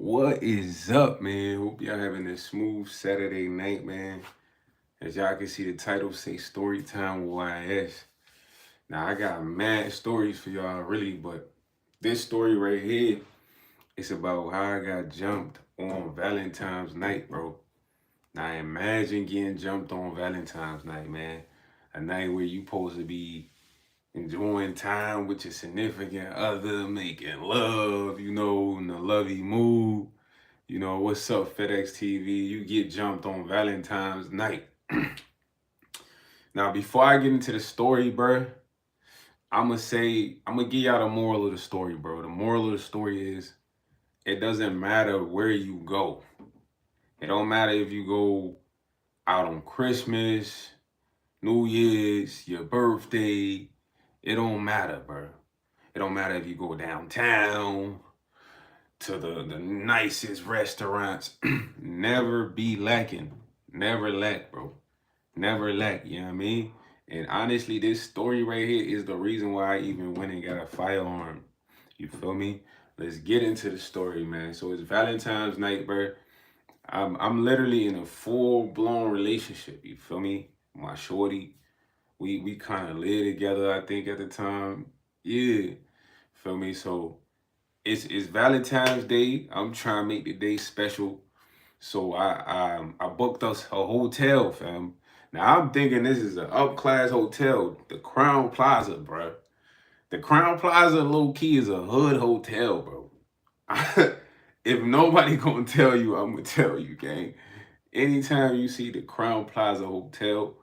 What is up, man? Hope y'all having a smooth Saturday night, man. As y'all can see, the title say Story Time with YS. Now, I got mad stories for y'all, really, but this story right here is about how I got jumped on Valentine's night, bro. Now, imagine getting jumped on Valentine's night, man. A night where you supposed to be enjoying time with your significant other, making love, in a lovey mood. What's up, FedEx TV? You get jumped on Valentine's night. Now, before I get into the story, bro, I'm gonna give y'all the moral of the story, bro. The moral of the story is it doesn't matter where you go. It don't matter if you go out on Christmas, New Year's, your birthday. It don't matter, bro. It don't matter if you go downtown to the nicest restaurants. Never be lacking. Never lack, bro. Never lack, you know what I mean? And honestly, this story right here is the reason why I even went and got a firearm. You feel me? Let's get into the story, man. So it's Valentine's night, bro. I'm literally in a full-blown relationship, you feel me? My shorty. We kind of lived together, I think, at the time. Yeah. Feel me? So it's Valentine's Day. I'm trying to make the day special. So I booked us a hotel, fam. Now I'm thinking this is an up-class hotel, the Crown Plaza, bro. The Crown Plaza, low key, is a hood hotel, bro. If nobody gonna tell you, I'm gonna tell you, gang. Anytime you see the Crown Plaza Hotel,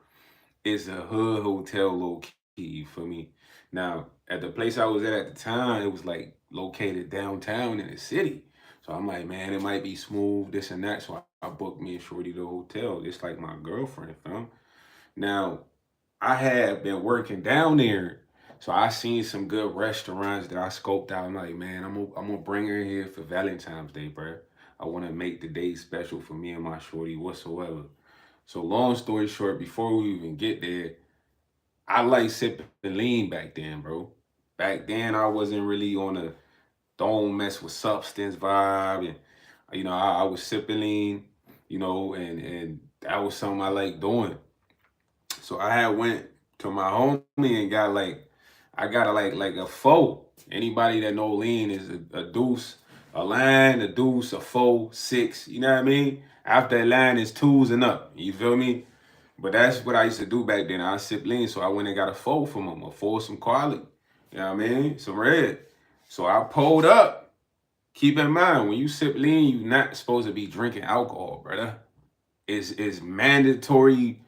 it's a hood hotel, low key. You feel me? Now, at the place I was at the time, it was like located downtown in the city. So I'm like, man, it might be smooth, this and that. So I booked me and Shorty the hotel. It's like my girlfriend, fam. Now, I had been working down there, so I seen some good restaurants that I scoped out. I'm like, man, I'm gonna bring her here for Valentine's Day, bro. I want to make the day special for me and my shorty whatsoever. So long story short, before we even get there, I like sipping lean back then, bro. Back then, I wasn't really on a don't mess with substance vibe, and I was sipping lean, and that was something I like doing. So I had went to my homie and got I got like a four. Anybody that know lean is a deuce, a line, a deuce, a four, six. You know what I mean? After a line is twos and up. You feel me? But that's what I used to do back then. I sip lean, so I went and got a four from him, a four some quality. You know what I mean? Some red. So I pulled up. Keep in mind, when you sip lean, you're not supposed to be drinking alcohol, brother. It's mandatory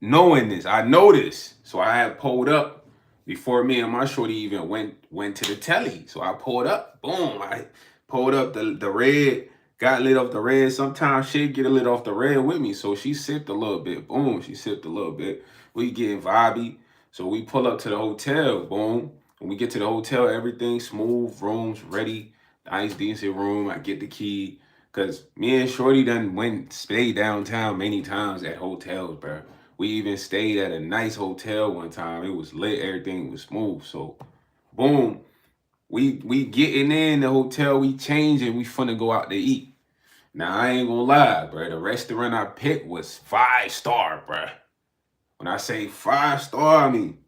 knowing this. I know this. So I had pulled up before me and my shorty even went to the telly. So I pulled up. Boom. I pulled up the red, got lit off the red. Sometimes she'd get a lit off the red with me. So she sipped a little bit. Boom. She sipped a little bit. We getting vibey. So we pull up to the hotel. Boom. When we get to the hotel, everything smooth, rooms ready. Nice, decent room. I get the key. Cause me and Shorty done stayed downtown many times at hotels, bro. We even stayed at a nice hotel one time. It was lit, everything was smooth. So, boom, we getting in the hotel, we changing, we finna go out to eat. Now I ain't gonna lie, bro. The restaurant I picked was 5-star, bro. When I say 5-star, I mean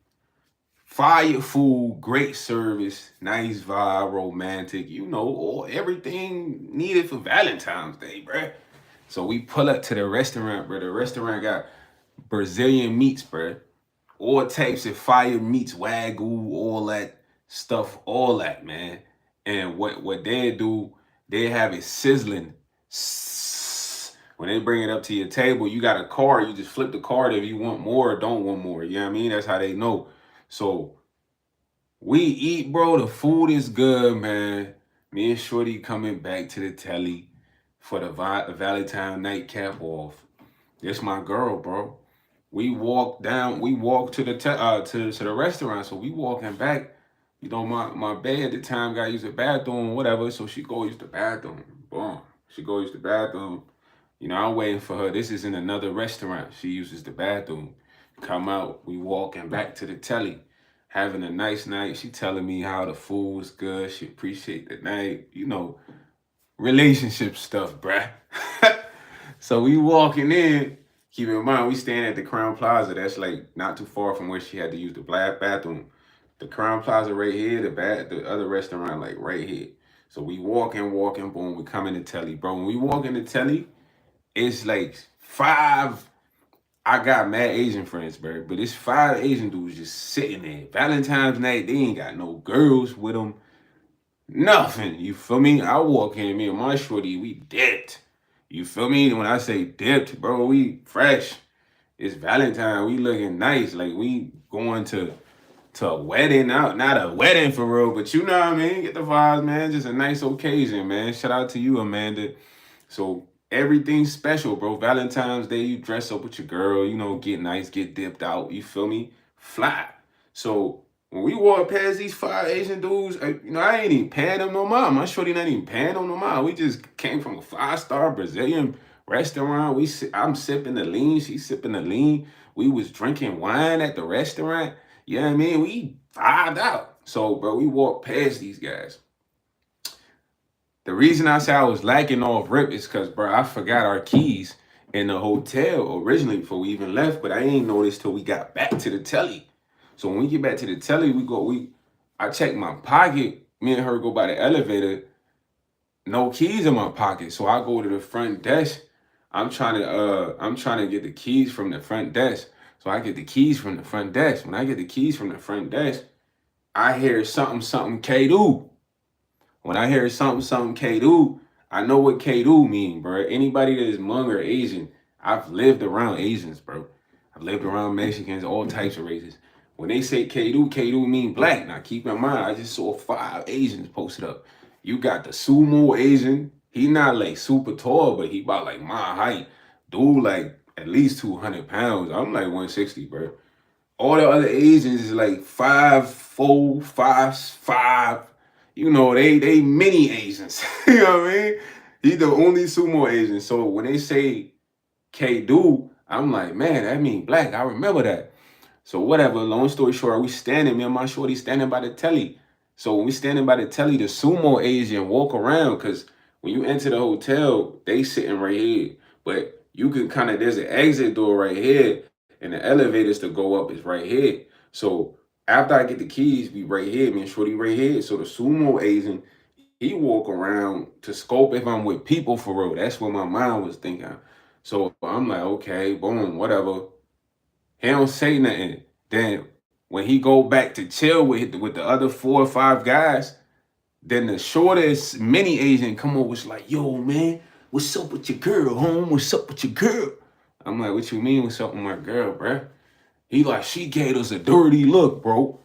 fire food, great service, nice vibe, romantic. All everything needed for Valentine's Day, bro. So we pull up to the restaurant, bro. The restaurant got Brazilian meats, bro. All types of fire meats, wagyu, all that stuff, all that, man. And what they do, they have it sizzling. When they bring it up to your table, you got a card. You just flip the card if you want more or don't want more. You know what I mean? That's how they know. So we eat, bro. The food is good, man. Me and Shorty coming back to the telly for the Valentine nightcap off. This my girl, bro. We walked to the to the restaurant. So we walking back. My bae at the time got to use the bathroom, whatever. So she go use the bathroom. Boom. She go use the bathroom. I'm waiting for her. This is in another restaurant. She uses the bathroom. Come out. We walking back to the telly, having a nice night. She telling me how the food was good. She appreciate the night. relationship stuff, bruh. So we walking in. Keep in mind, we staying at the Crown Plaza. That's like not too far from where she had to use the black bathroom. The Crown Plaza right here, the other restaurant like right here. So we walking, boom. We come in the telly, bro. When we walk in the telly, it's like five. I got mad Asian friends, bro, but it's five Asian dudes just sitting there. Valentine's night, they ain't got no girls with them. Nothing. You feel me? I walk in, me and my shorty, we dipped. You feel me? When I say dipped, bro, we fresh. It's Valentine. We looking nice. Like we going to a wedding. Not a wedding for real, but you know what I mean? Get the vibes, man. Just a nice occasion, man. Shout out to you, Amanda. So everything's special, bro. Valentine's Day, you dress up with your girl, you know, get nice, get dipped out. You feel me? Fly. So when we walk past these five Asian dudes, I ain't even paying them no mind. My shorty not even paying them no mind. We just came from a 5-star Brazilian restaurant. I'm sipping the lean, she sipping the lean. We was drinking wine at the restaurant. You know what I mean? We vibed out. So, bro, we walked past these guys. The reason I say I was lacking off rip is because, bro, I forgot our keys in the hotel originally before we even left, but I ain't noticed till we got back to the telly. So when we get back to the telly, I check my pocket. Me and her go by the elevator. No keys in my pocket. So I go to the front desk. I'm trying to get the keys from the front desk. So I get the keys from the front desk. When I get the keys from the front desk, I hear something K-do. When I hear something K-do, I know what K-do mean, bro. Anybody that is Hmong or Asian, I've lived around Asians, bro. I've lived around Mexicans, all types of races. When they say K-do mean black. Now keep in mind, I just saw 5 Asians posted up. You got the sumo Asian. He not like super tall, but he about like my height. Dude, like at least 200 pounds. I'm like 160, bro. All the other Asians is like 5'4", 5'5". You know, they mini Asians. You know what I mean? He the only sumo Asian. So when they say K-do, I'm like, man, that mean black. I remember that. So whatever, long story short, we standing, me and my shorty standing by the telly. So when we standing by the telly, the sumo Asian walk around, because when you enter the hotel, they sitting right here. But you can kind of, there's an exit door right here, and the elevators to go up is right here. So after I get the keys, we right here, me and shorty right here. So the sumo Asian, he walk around to scope if I'm with people for real. That's what my mind was thinking. So I'm like, okay, boom, whatever. He don't say nothing. Then when he go back to chill with the other 4 or 5 guys, then the shortest mini Asian come over was like, yo, man, what's up with your girl, home? What's up with your girl? I'm like, what you mean what's up with my girl, bruh? He like, she gave us a dirty look, bro.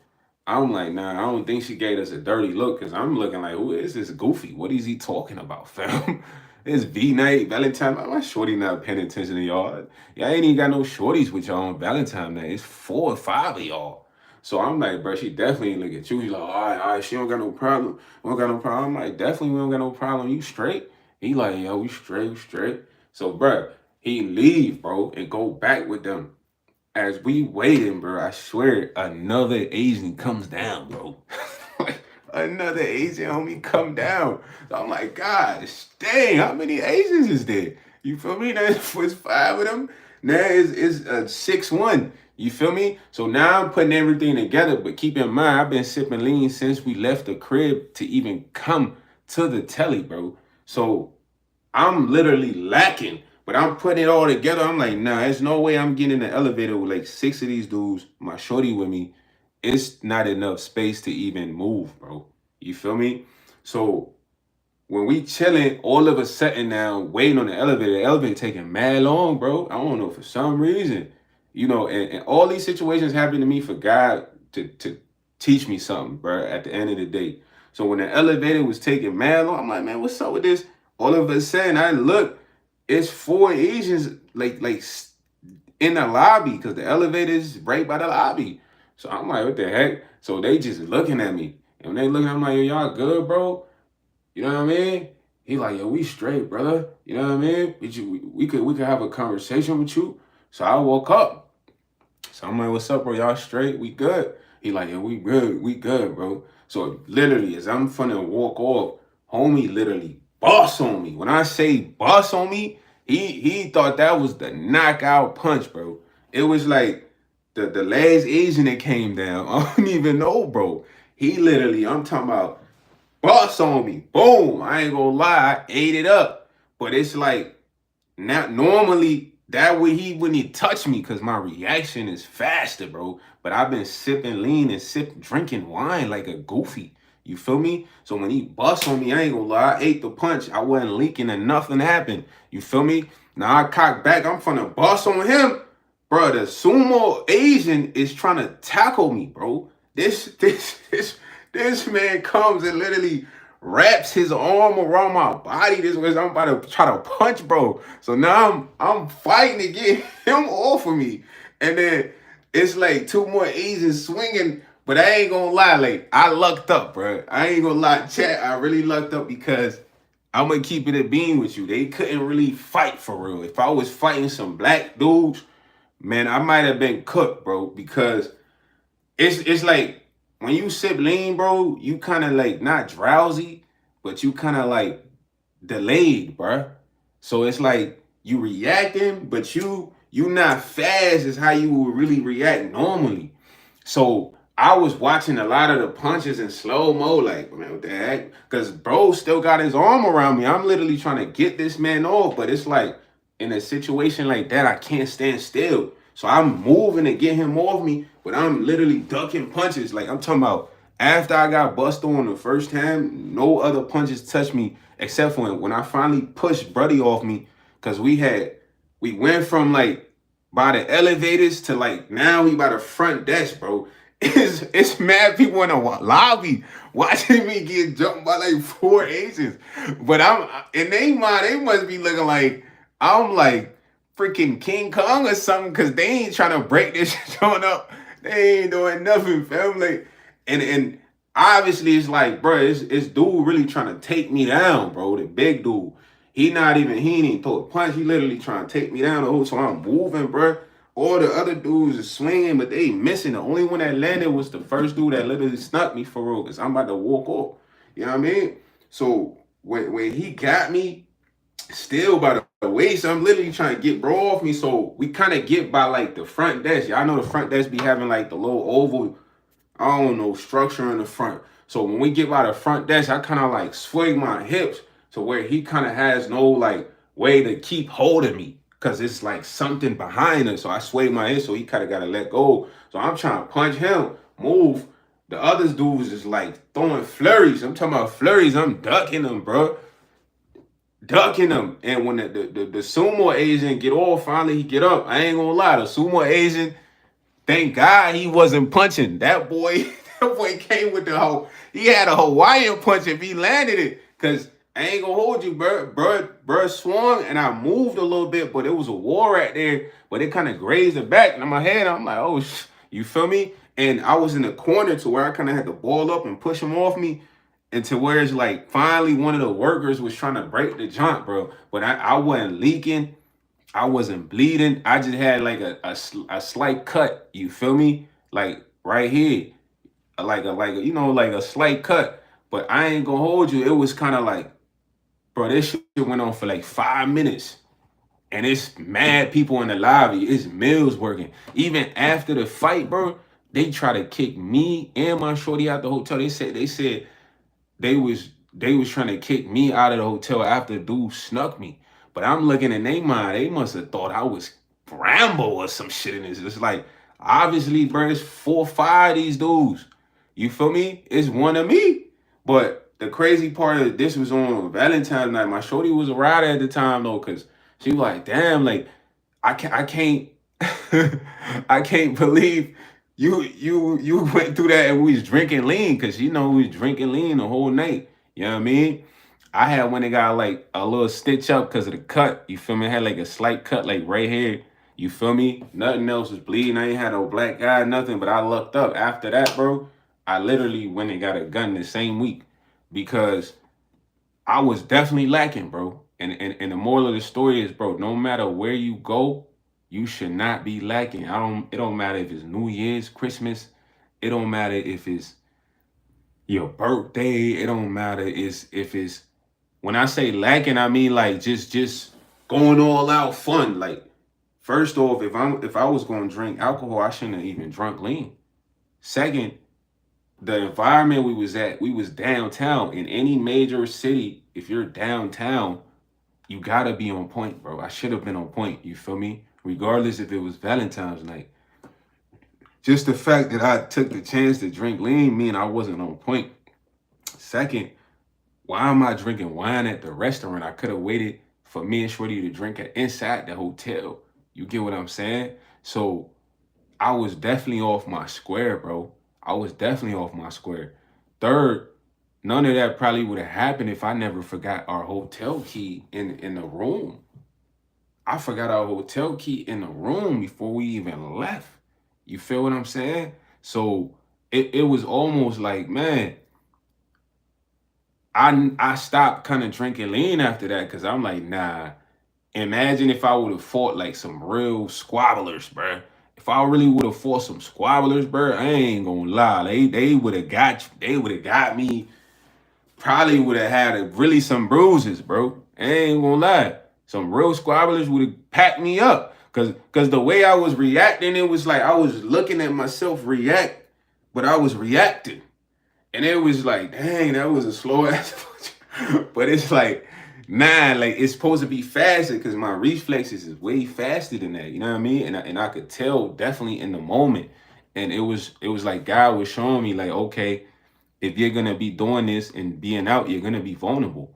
I'm like, nah, I don't think she gave us a dirty look, because I'm looking like, who is this goofy? What is he talking about, fam? It's V-night, Valentine. My shorty not paying attention to y'all. Y'all ain't even got no shorties with y'all on Valentine night. It's 4 or 5 of y'all. So I'm like, bro, she definitely ain't look at you. He's like, all right, she don't got no problem. We don't got no problem. I'm like, definitely we don't got no problem. You straight? He like, yo, we straight. So, bro, he leave, bro, and go back with them. As we waiting, bro, I swear another Asian comes down, bro. Like another Asian homie come down. So I'm like, gosh, dang, how many Asians is there? You feel me? That was 5 of them. Now it's 6-1. You feel me? So now I'm putting everything together. But keep in mind, I've been sipping lean since we left the crib to even come to the telly, bro. So I'm literally lacking, but I'm putting it all together. I'm like, nah, there's no way I'm getting in the elevator with like 6 of these dudes, my shorty with me. It's not enough space to even move, bro. You feel me? So when we chilling, all of a sudden now, waiting on the elevator taking mad long, bro. I don't know, for some reason. You know, and all these situations happen to me for God to teach me something, bro, at the end of the day. So when the elevator was taking mad long, I'm like, man, what's up with this? All of a sudden, I look, it's 4 Asians like in the lobby, because the elevator is right by the lobby. So I'm like, what the heck? So they just looking at me. And when they looking, I'm like, yo, y'all good, bro? You know what I mean? He like, yo, we straight, brother. You know what I mean? We could have a conversation with you. So I woke up. So I'm like, what's up, bro? Y'all straight? We good? He like, yo, we good, bro. So literally, as I'm finna walk off, homie literally bust on me. When I say bust on me, he thought that was the knockout punch, bro. It was like the last Asian that came down. I don't even know, bro. He literally, I'm talking about bust on me. Boom. I ain't gonna lie, I ate it up. But it's like not normally that way when he touched me, cause my reaction is faster, bro. But I've been sipping lean and drinking wine like a goofy. You feel me? So when he bust on me, I ain't gonna lie, I ate the punch. I wasn't leaking and nothing happened. You feel me? Now I cock back, I'm finna bust on him. Bro, the sumo Asian is trying to tackle me, bro. This man comes and literally wraps his arm around my body. This was I'm about to try to punch, bro. So now I'm fighting to get him off of me, and then it's like two more Asians swinging. But I ain't gonna lie, like I lucked up, bro. I ain't gonna lie, chat. I really lucked up because I'm gonna keep it a bean with you. They couldn't really fight for real. If I was fighting some black dudes, man, I might have been cooked, bro. Because it's like when you sip lean, bro, you kind of like not drowsy, but you kind of like delayed, bro. So it's like you reacting, but you not fast as how you would really react normally. So I was watching a lot of the punches in slow mo, like, man, what the heck? Because bro still got his arm around me. I'm literally trying to get this man off, but it's like in a situation like that, I can't stand still. So I'm moving to get him off me, but I'm literally ducking punches. Like I'm talking about after I got bust on the first time, no other punches touched me except for when I finally pushed Bruddy off me, because we went from like by the elevators to like now we by the front desk, bro. It's mad people in the lobby watching me get jumped by like four Asians. But I'm in their mind, they must be looking like I'm like freaking King Kong or something, because they ain't trying to break this shit up. They ain't doing nothing, family. And obviously it's like, bro, it's dude really trying to take me down, bro. The big dude. He ain't even throw a punch. He literally trying to take me down. So I'm moving, bro. All the other dudes are swinging, but they missing. The only one that landed was the first dude that literally snuck me for real, because I'm about to walk off. You know what I mean? So when he got me, still by the waist, I'm literally trying to get bro off me. So we kind of get by like the front desk. Y'all know the front desk be having like the little oval, I don't know, structure in the front. So when we get by the front desk, I kind of like swing my hips to where he kind of has no like way to keep holding me, because it's like something behind us. So I sway my hips, so he kind of got to let go. So I'm trying to punch him, move. The other dudes is like throwing flurries. I'm talking about flurries. I'm ducking them, bro. Ducking them. And when the sumo Asian get off, finally he get up. I ain't gonna lie, the sumo Asian, thank God he wasn't punching. That boy, that boy came with the whole. He had a Hawaiian punch if he landed it. Cause I ain't gonna hold you, bro swung and I moved a little bit, but it was a war right there. But it kind of grazed the back. And in my head, I'm like, oh, you feel me? And I was in the corner to where I kind of had to ball up and push him off me. And to where it's like finally one of the workers was trying to break the joint, bro. But I wasn't leaking. I wasn't bleeding. I just had like a slight cut. You feel me? Like right here, like a like a slight cut. But I ain't gonna hold you. It was kind of like, bro, this shit went on for like 5 minutes, and it's mad people in the lobby. It's Mills working. Even after the fight, bro, they try to kick me and my shorty out the hotel. They said they was trying to kick me out of the hotel after the dude snuck me. But I'm looking in their mind, they must have thought I was Rambo or some shit in this. It's like, obviously, bro, it's 4 or 5 of these dudes. You feel me? It's one of me. But the crazy part of this was on Valentine night. My shorty was a rider at the time though, cause she was like, damn, like I can't I can't believe you went through that, and we was drinking lean, because we was drinking lean the whole night. You know what I mean? I had one that got like a little stitch up because of the cut. You feel me? I had like a slight cut like right here. You feel me? Nothing else was bleeding. I ain't had no black eye, nothing, but I lucked up. After that, bro, I literally went and got a gun the same week, because I was definitely lacking, bro. And the moral of the story is, bro, no matter where you go, you should not be lacking. It don't matter if it's New Year's, Christmas, it don't matter if it's your birthday, it don't matter if it's When I say lacking, I mean like just going all out fun. Like first off, if I was gonna drink alcohol, I shouldn't have even drunk lean. Second, the environment we was at, we was downtown. In any major city, if you're downtown, you gotta be on point, bro. I should have been on point. You feel me? Regardless if it was Valentine's night. Just the fact that I took the chance to drink lean mean I wasn't on point. Second, why am I drinking wine at the restaurant? I could have waited for me and Shorty to drink it inside the hotel. You get what I'm saying? So I was definitely off my square, bro. I was definitely off my square. Third, none of that probably would have happened if I never forgot our hotel key in the room. I forgot our hotel key in the room before we even left. You feel what I'm saying? So it was almost like, man, I stopped kind of drinking lean after that because I'm like, nah. Imagine if I would have fought like some real squabblers, bruh. If I really would have fought some squabblers, bruh, I ain't gonna lie. They would have got me. Probably would have had really some bruises, bro. I ain't gonna lie. Some real squabblers would have packed me up. Cause the way I was reacting, it was like I was looking at myself react, but I was reacting. And it was like, dang, that was a slow ass. But it's like, nah, like it's supposed to be faster because my reflexes is way faster than that. You know what I mean? And I could tell definitely in the moment. And it was like God was showing me like, okay, if you're gonna be doing this and being out, you're gonna be vulnerable.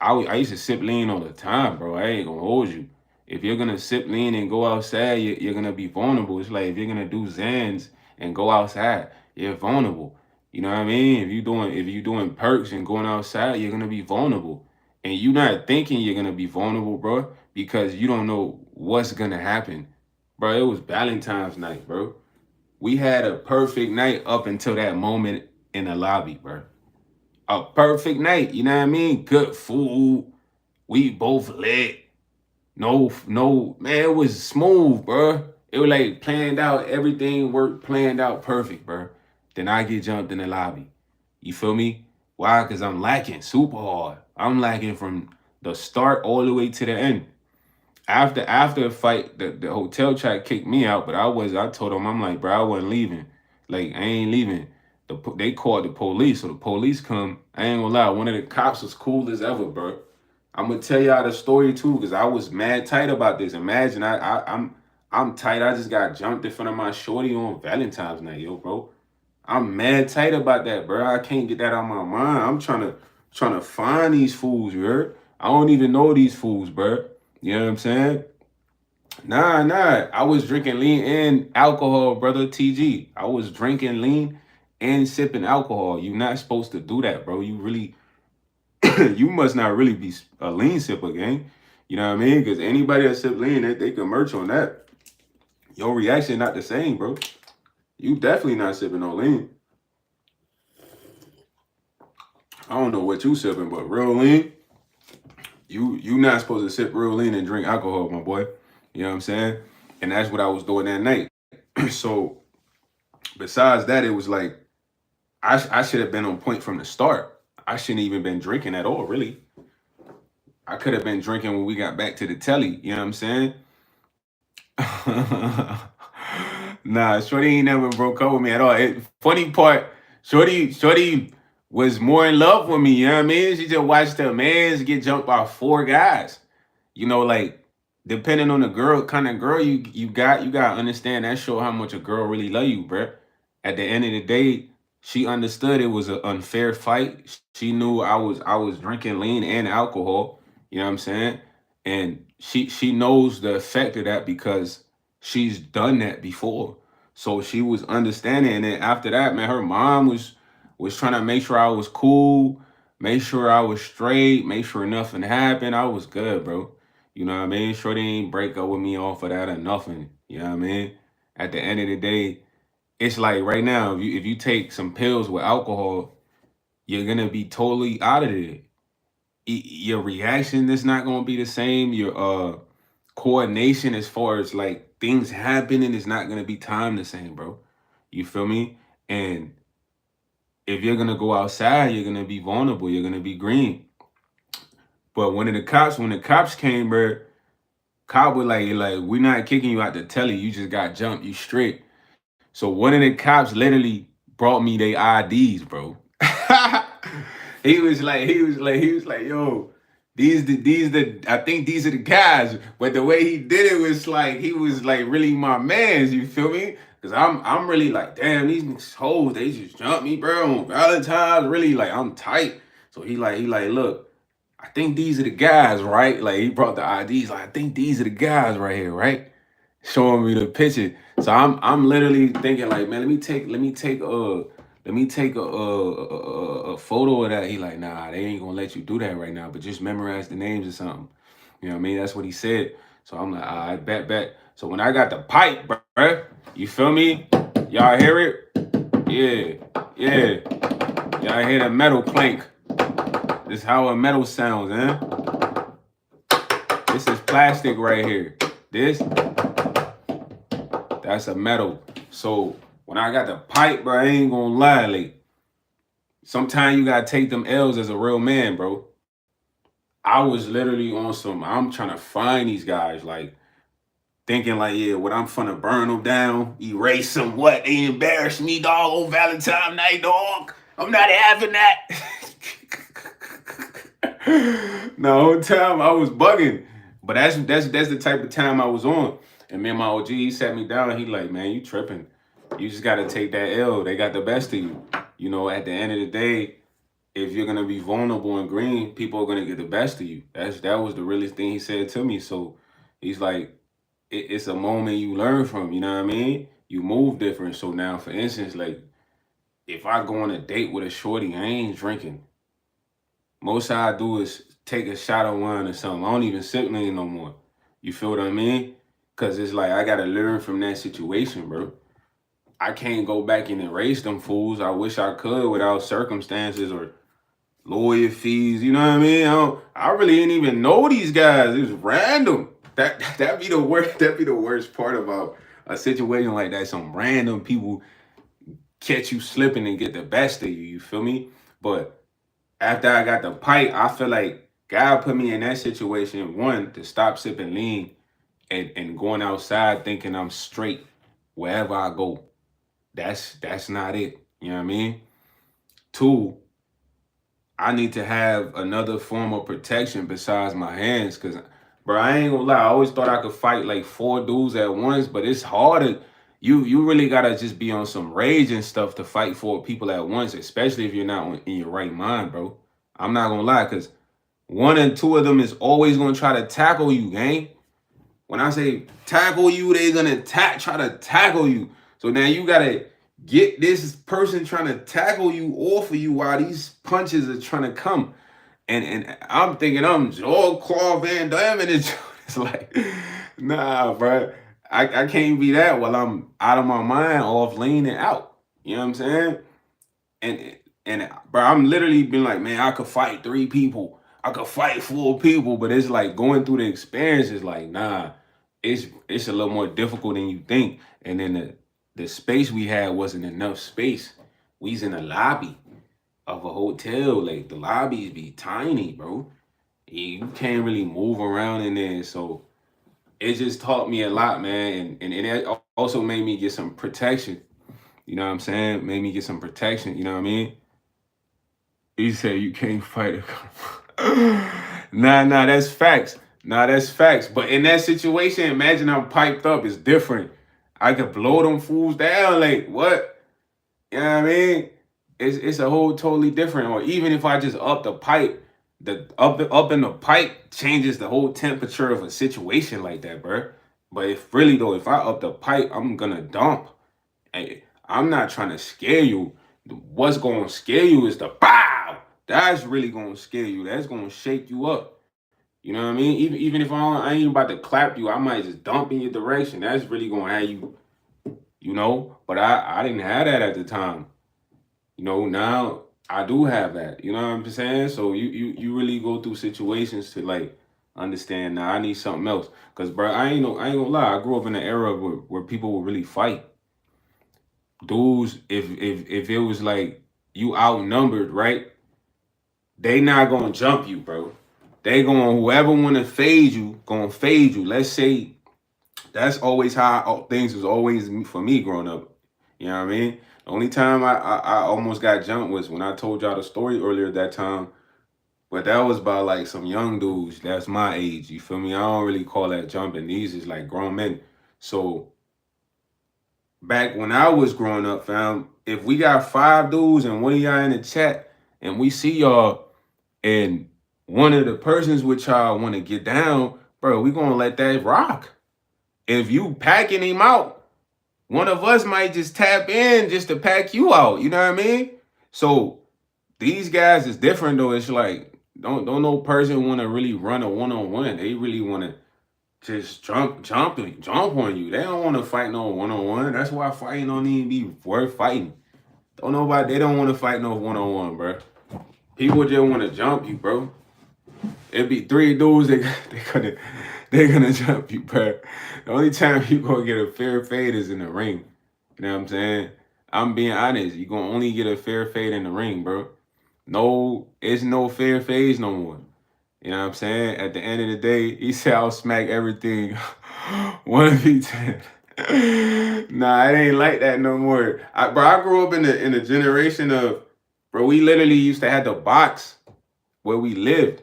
I used to sip lean all the time, bro. I ain't gonna hold you. If you're gonna sip lean and go outside, you're gonna be vulnerable. It's like if you're gonna do Zans and go outside, you're vulnerable. You know what I mean? If you doing perks and going outside, you're gonna be vulnerable. And you're not thinking you're gonna be vulnerable, bro, because you don't know what's gonna happen. Bro, it was Valentine's night, bro. We had a perfect night up until that moment in the lobby, bro. A perfect night, you know what I mean? Good food. We both lit. No, man, it was smooth, bro. It was like planned out. Everything worked planned out perfect, bro. Then I get jumped in the lobby. You feel me? Why? Because I'm lacking super hard. I'm lacking from the start all the way to the end. After the fight, the hotel tried to kick me out, but I told them, I'm like, bro, I wasn't leaving. Like, I ain't leaving. They called the police, so the police come. I ain't gonna lie, one of the cops was cool as ever, bro. I'm gonna tell y'all the story too, because I was mad tight about this. Imagine I'm tight. I just got jumped in front of my shorty on Valentine's night, yo, bro. I'm mad tight about that, bro. I can't get that out of my mind. I'm trying to find these fools, you heard? I don't even know these fools, bro. You know what I'm saying? Nah. I was drinking lean and alcohol, brother. TG. I was drinking lean and sipping alcohol. You're not supposed to do that, bro. You really, you must not really be a lean sipper, gang. You know what I mean? Because anybody that sip lean, they can merch on that. Your reaction not the same, bro. You definitely not sipping no lean. I don't know what you sipping, but real lean, you not supposed to sip real lean and drink alcohol, my boy. You know what I'm saying? And that's what I was doing that night. So besides that, it was like I should have been on point from the start. I shouldn't even been drinking at all, really. I could have been drinking when we got back to the telly. You know what I'm saying? Nah, Shorty ain't never broke up with me at all. Funny part, Shorty was more in love with me. You know what I mean? She just watched her mans get jumped by four guys. You know, like depending on the girl, kind of girl you gotta understand that show how much a girl really love you, bruh. At the end of the day, she understood it was an unfair fight. She knew I was drinking lean and alcohol. You know what I'm saying? And she knows the effect of that because she's done that before. So she was understanding. And then after that, man, her mom was trying to make sure I was cool, make sure I was straight, make sure nothing happened. I was good, bro. You know what I mean? Shorty ain't break up with me off of that or nothing. You know what I mean? At the end of the day, it's like right now, if you take some pills with alcohol, you're gonna be totally out of it. Your reaction is not gonna be the same. Your coordination as far as like things happening is not gonna be time the same, bro. You feel me? And if you're gonna go outside, you're gonna be vulnerable. You're gonna be green. But when the cops came, bro, cop was like, we're not kicking you out the telly. You just got jumped. You straight. So one of the cops literally brought me their IDs, bro. He was like, yo, I think these are the guys. But the way he did it was like he was like really my mans, you feel me? Cause I'm really like, damn, these hoes, they just jumped me, bro, on Valentine's. Really, like, I'm tight. So he like, look, I think these are the guys, right? Like, he brought the IDs, like, I think these are the guys right here, right? Showing me the picture. So I'm literally thinking like, man, let me take a photo of that. He like, nah, they ain't gonna let you do that right now, but just memorize the names or something. You know what I mean? That's what he said. So I'm like, I bet. So when I got the pipe, bruh, you feel me? Y'all hear it? Yeah. Y'all hear the metal clank. This is how a metal sounds, huh? This is plastic right here. That's a metal. So when I got the pipe, bro, I ain't gonna lie, like, sometimes you gotta take them L's as a real man, bro. I was literally on some, I'm trying to find these guys, like, thinking like, yeah, what, I'm finna burn them down, erase them, what, they embarrassed me, dog, on Valentine night, dog. I'm not having that. No, whole time I was bugging. But that's the type of time I was on. And me and my OG, he sat me down. He like, man, you tripping. You just gotta take that L. They got the best of you. You know, at the end of the day, if you're gonna be vulnerable and green, people are gonna get the best of you. That was the realest thing he said to me. So he's like, it's a moment you learn from. You know what I mean? You move different. So now, for instance, like, if I go on a date with a shorty, I ain't drinking. Most I do is take a shot of wine or something. I don't even sip lean no more. You feel what I mean? Cause it's like I gotta learn from that situation, bro. I can't go back and erase them fools. I wish I could without circumstances or lawyer fees. You know what I mean? I really didn't even know these guys. It was random. That be the worst. That be the worst part about a situation like that. Some random people catch you slipping and get the best of you. You feel me? But after I got the pipe, I feel like God put me in that situation, one, to stop sipping lean and going outside thinking I'm straight wherever I go. That's not it. You know what I mean? Two, I need to have another form of protection besides my hands. Cause bro, I ain't gonna lie, I always thought I could fight like 4 dudes at once, but it's harder. You really gotta just be on some rage and stuff to fight 4 people at once, especially if you're not in your right mind, bro. I'm not gonna lie, cause one and two of them is always gonna try to tackle you, gang. When I say tackle you, they gonna try to tackle you. So now you gotta get this person trying to tackle you off of you while these punches are trying to come. And I'm thinking I'm Joe Claw Van Damme, and it's like, nah, bro. I can't be that while I'm out of my mind, off leaning out. You know what I'm saying? And bro, I'm literally been like, man, I could fight 3 people. I could fight 4 people, but it's like going through the experience is like, nah, it's a little more difficult than you think. And then the space we had wasn't enough space. We's in a lobby of a hotel. Like, the lobbies be tiny, bro. You can't really move around in there. So it just taught me a lot, man. And it also made me get some protection. You know what I'm saying? Made me get some protection. You know what I mean? He said you can't fight a nah, that's facts. Nah, that's facts. But in that situation, imagine I'm piped up. It's different. I could blow them fools down. Like, what? You know what I mean? It's a whole totally different. Or even if I just up the pipe, the up in the pipe changes the whole temperature of a situation like that, bro. But if really though, if I up the pipe, I'm gonna dump. Hey, I'm not trying to scare you. What's gonna scare you is the bow. That's really gonna scare you. That's gonna shake you up. You know what I mean? Even if I ain't about to clap you, I might just dump in your direction. That's really gonna have you, you know. But I didn't have that at the time. You know, now I do have that. You know what I'm saying? So you really go through situations to like understand. Now I need something else. Cause bro, I ain't gonna lie. I grew up in an era where people would really fight. Dudes, if it was like you outnumbered, right? They not gonna jump you, bro. They going whoever want to fade you, gonna fade you. Let's say that's always how things was always for me growing up. You know what I mean? The only time I almost got jumped was when I told y'all the story earlier that time. But that was by like some young dudes that's my age. You feel me? I don't really call that jumping. These is like grown men. So back when I was growing up, fam, if we got 5 dudes and one of y'all in the chat and we see y'all and one of the persons with y'all want to get down, bro, we gonna let that rock. If you packing him out, one of us might just tap in just to pack you out. You know what I mean? So these guys is different though. It's like don't no person want to really run a one-on-one. They really want to just jump on you. They don't want to fight no one-on-one. That's why fighting don't even be worth fighting. Don't nobody. They don't want to fight no one-on-one, bro. People just want to jump you, bro. It'd be 3 dudes. They gonna jump you, bro. The only time you gonna get a fair fade is in the ring. You know what I'm saying? I'm being honest. You gonna only get a fair fade in the ring, bro. No, it's no fair fades no more. You know what I'm saying? At the end of the day, he said I'll smack everything 1v10. Nah, it ain't like that no more. I grew up in the generation of, bro, we literally used to have the box where we lived.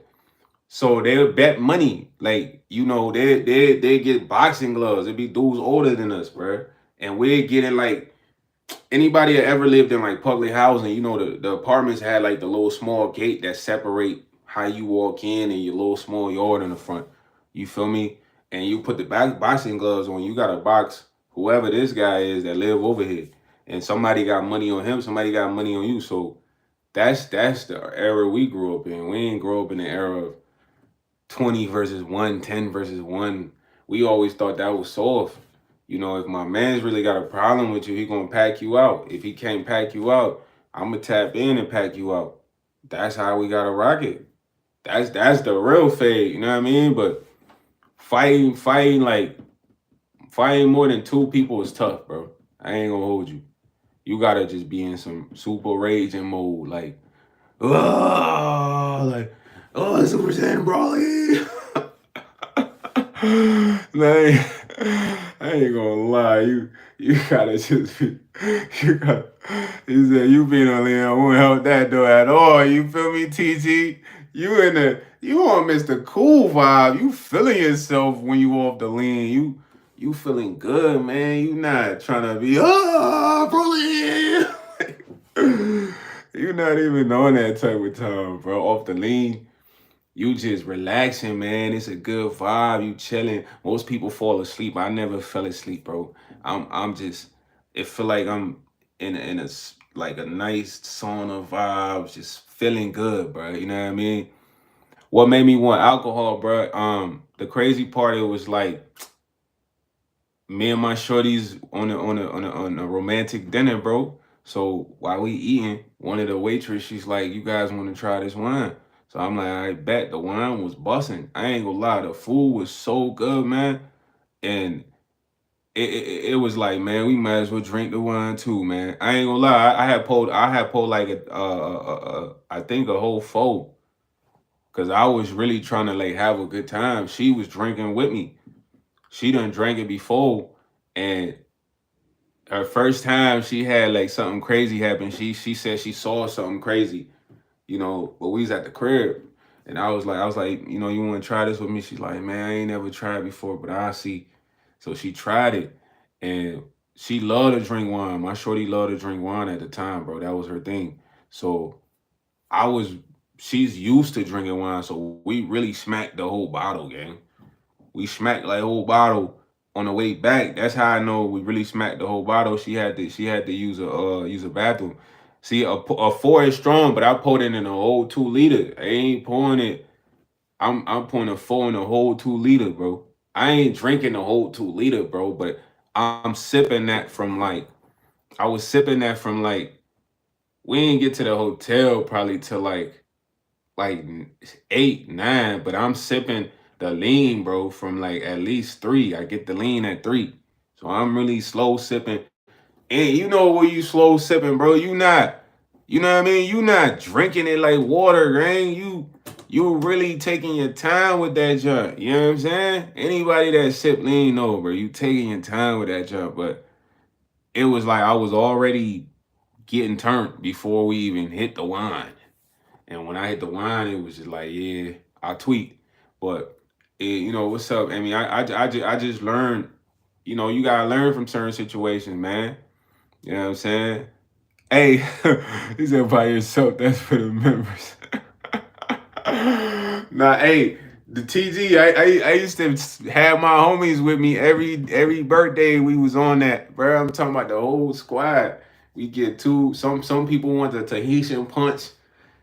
So they'll bet money. Like, you know, they get boxing gloves. It'd be dudes older than us, bro. And we're getting like anybody that ever lived in like public housing, you know, the apartments had like the little small gate that separate how you walk in and your little small yard in the front. You feel me? And you put the boxing gloves on, you got to box whoever this guy is that live over here. And somebody got money on him, somebody got money on you. So that's the era we grew up in. We ain't grow up in the era of 20 versus 1, 10 versus 1. We always thought that was soft. You know, if my man's really got a problem with you, he gonna pack you out. If he can't pack you out, I'm gonna tap in and pack you out. That's how we gotta rock it. That's the real fade, you know what I mean? But fighting more than 2 people is tough, bro. I ain't gonna hold you. You gotta just be in some super raging mode, oh, Super Saiyan Brawly. Man, I ain't gonna lie, you gotta just be, you gotta, he said you being on Leon won't help that though at all. You feel me, TG? You on Mr. Cool vibe. You feeling yourself when you off the lean. You feeling good, man. You not trying to be bro. You not even on that type of time, bro. Off the lean. You just relaxing, man. It's a good vibe. You chilling. Most people fall asleep. I never fell asleep, bro. I'm just. It feel like I'm in a like a nice sauna vibe, just feeling good, bro. You know what I mean? What made me want alcohol, bro? The crazy part, it was like me and my shorties on a romantic dinner, bro. So while we eating, one of the waitress, she's like, "You guys want to try this wine?" So I'm like, "I bet." The wine was busting. I ain't gonna lie, the food was so good, man. And it was like, man, we might as well drink the wine too, man. I ain't gonna lie, I had pulled like I think a whole four, cause I was really trying to like have a good time. She was drinking with me. She done drank it before, and her first time she had like something crazy happen. She said she saw something crazy, you know, but we was at the crib. And I was like, you know, you want to try this with me? She's like, man, I ain't never tried before, but I see. So she tried it, and she loved to drink wine. My shorty loved to drink wine at the time, bro. That was her thing. So I was, she's used to drinking wine, so we really smacked the whole bottle, gang. We smacked like whole bottle on the way back. That's how I know we really smacked the whole bottle. She had to use a bathroom. See, a four is strong, but I poured it in a whole 2 liter. I ain't pouring it. I'm pouring a four in a whole 2 liter, bro. I ain't drinking the whole 2 liter, bro. But I'm sipping that from like I was sipping that from like we didn't get to the hotel probably till like 8, 9, but I'm sipping the lean, bro, from like at least 3. I get the lean at 3. So I'm really slow sipping. And you know where you slow sipping, bro. You not, you know what I mean? You not drinking it like water, gang. you really taking your time with that junk. You know what I'm saying? Anybody that sip lean know, bro, you taking your time with that junk. But it was like I was already getting turned before we even hit the wine. And when I hit the wine, it was just like, yeah, I tweet. But you know, what's up? I mean, I just learned, you know, you gotta learn from certain situations, man. You know what I'm saying? Hey, he said by yourself, that's for the members. Nah, hey, the TG, I used to have my homies with me every birthday we was on that, bro. I'm talking about the whole squad. We get two, some people want the Tahitian punch,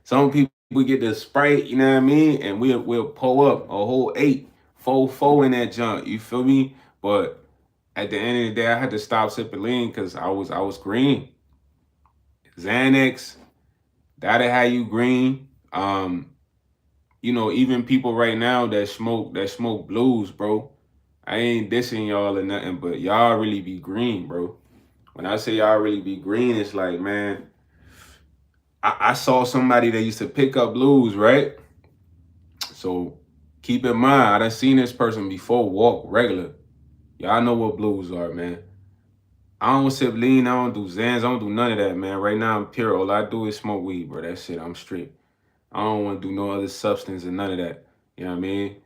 some people get the Sprite, you know what I mean? And we'll pull up a whole 4 in that junk, you feel me? But at the end of the day, I had to stop sipping lean because I was green. Xanax, that'll have you green. You know, even people right now that smoke blues, bro. I ain't dissing y'all or nothing, but y'all really be green, bro. When I say y'all really be green, it's like, man, I saw somebody that used to pick up blues, right? So keep in mind, I done seen this person before walk regular. Y'all know what blues are, man. I don't sip lean, I don't do Zans, I don't do none of that, man. Right now I'm pure. All I do is smoke weed, bro. That's it. I'm straight. I don't want to do no other substance and none of that. You know what I mean?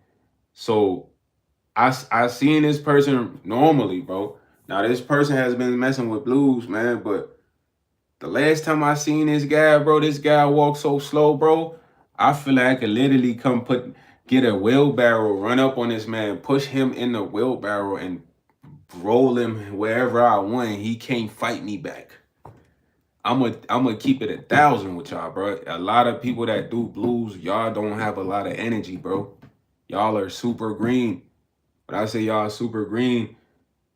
So I seen this person normally, bro. Now this person has been messing with blues, man. But the last time I seen this guy, bro, this guy walked so slow, bro. I feel like I could literally get a wheelbarrow, run up on this man, push him in the wheelbarrow, and roll him wherever I want. He can't fight me back. I'm gonna keep it 1,000 with y'all, bro. A lot of people that do blues, y'all don't have a lot of energy, bro. Y'all are super green. When I say y'all super green,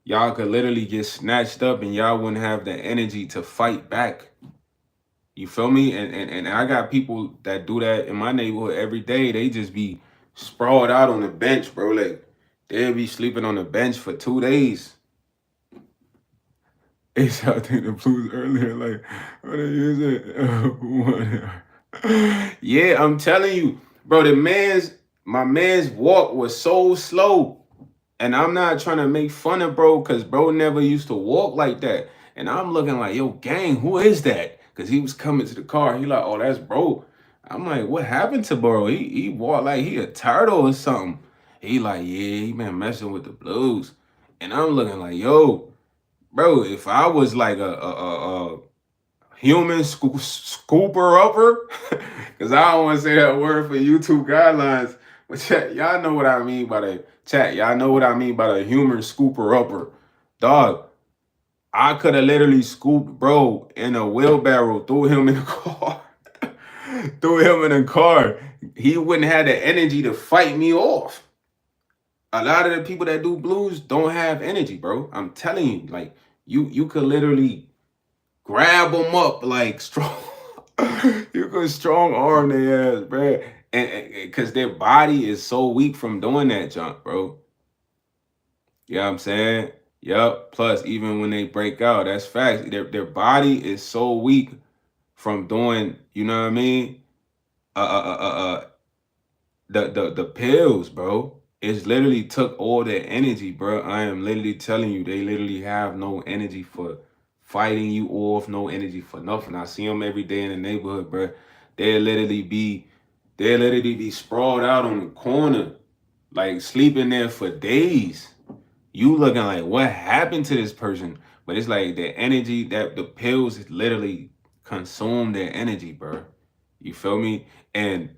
y'all could literally get snatched up and y'all wouldn't have the energy to fight back. You feel me? And I got people that do that in my neighborhood every day. They just be sprawled out on the bench, bro. Like they'll be sleeping on the bench for 2 days. It's out there the blues earlier, like what is it? Yeah, I'm telling you, bro. My man's walk was so slow. And I'm not trying to make fun of bro, cause bro never used to walk like that. And I'm looking like, yo, gang, who is that? Cause he was coming to the car. He like, oh, that's bro. I'm like, what happened to bro? He walked like he a turtle or something. He like, yeah, he been messing with the blues. And I'm looking like, yo, bro, if I was like a human scooper upper, because I don't want to say that word for YouTube guidelines, but chat, y'all know what I mean by the chat. Y'all know what I mean by the human scooper upper. Dog, I could have literally scooped bro in a wheelbarrow, threw him in the car. Threw him in the car. He wouldn't have the energy to fight me off. A lot of the people that do blues don't have energy, bro. I'm telling you, like you could literally grab them up like strong. You could strong arm their ass, bro. And because their body is so weak from doing that jump, bro. You know what I'm saying? Yup. Plus, even when they break out, that's facts. Their body is so weak from doing, you know what I mean? Uh, uh, uh, uh, uh the pills, bro. It's literally took all their energy, bro. I am literally telling you, they literally have no energy for fighting you off, no energy for nothing. I see them every day in the neighborhood, bro. They literally be, they literally be sprawled out on the corner, like sleeping there for days. You looking like, what happened to this person? But it's like the energy that the pills literally consume their energy, bro. You feel me? And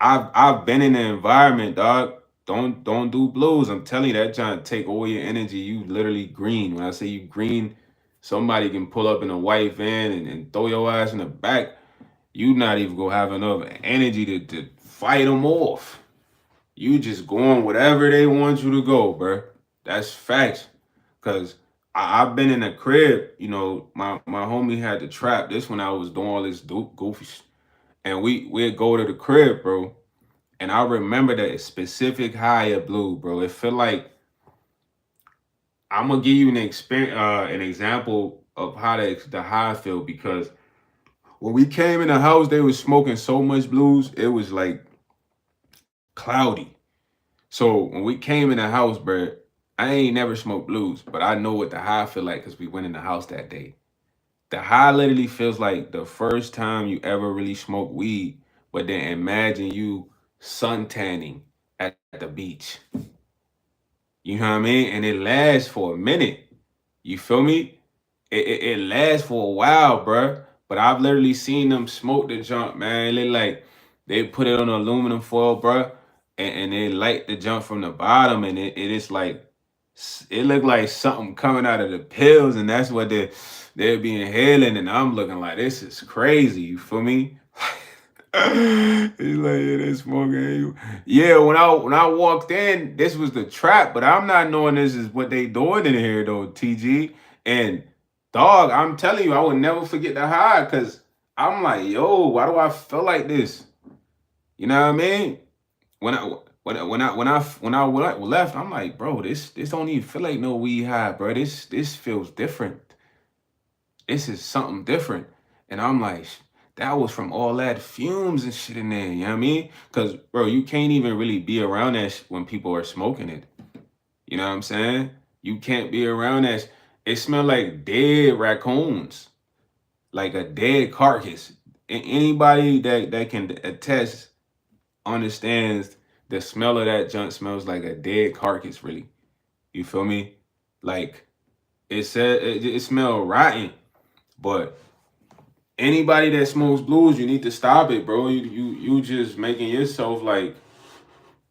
I've been in the environment, dog. Don't do blues. I'm telling you, that trying to take all your energy. You literally green. When I say you green, somebody can pull up in a white van and throw your ass in the back. You not even gonna have enough energy to fight them off. You just going whatever they want you to go, bro. That's facts. Cause I've been in a crib, you know, my homie had the trap. This when I was doing all this goofy and we'd go to the crib, bro. And I remember that specific high of blue, bro. It felt like I'm gonna give you an example of how the high feel because when we came in the house, they was smoking so much blues. It was like cloudy. So when we came in the house, bro, I ain't never smoked blues, but I know what the high feel like because we went in the house that day. The high literally feels like the first time you ever really smoked weed, but then imagine you sun tanning at the beach. You know what I mean? And it lasts for a minute. You feel me? It lasts for a while, bruh. But I've literally seen them smoke the junk, man. They put it on aluminum foil, bruh, and they light the junk from the bottom, and it is like it looked like something coming out of the pills, and that's what they're being inhaling, and I'm looking like this is crazy. You feel me? He's like, yeah, they smoking. Yeah, when I walked in, this was the trap, but I'm not knowing this is what they doing in here though, TG. And dog, I'm telling you, I would never forget the high because I'm like, yo, why do I feel like this? You know what I mean? When I when I left, I'm like, bro, this don't even feel like no weed high, bro. This feels different. This is something different. And I'm like, that was from all that fumes and shit in there. You know what I mean? Because, bro, you can't even really be around that when people are smoking it. You know what I'm saying? You can't be around that. It smelled like dead raccoons, like a dead carcass. Anybody that can attest understands the smell of that junk smells like a dead carcass, really. You feel me? Like, it smelled rotten, but anybody that smokes blues, you need to stop it, bro. You just making yourself like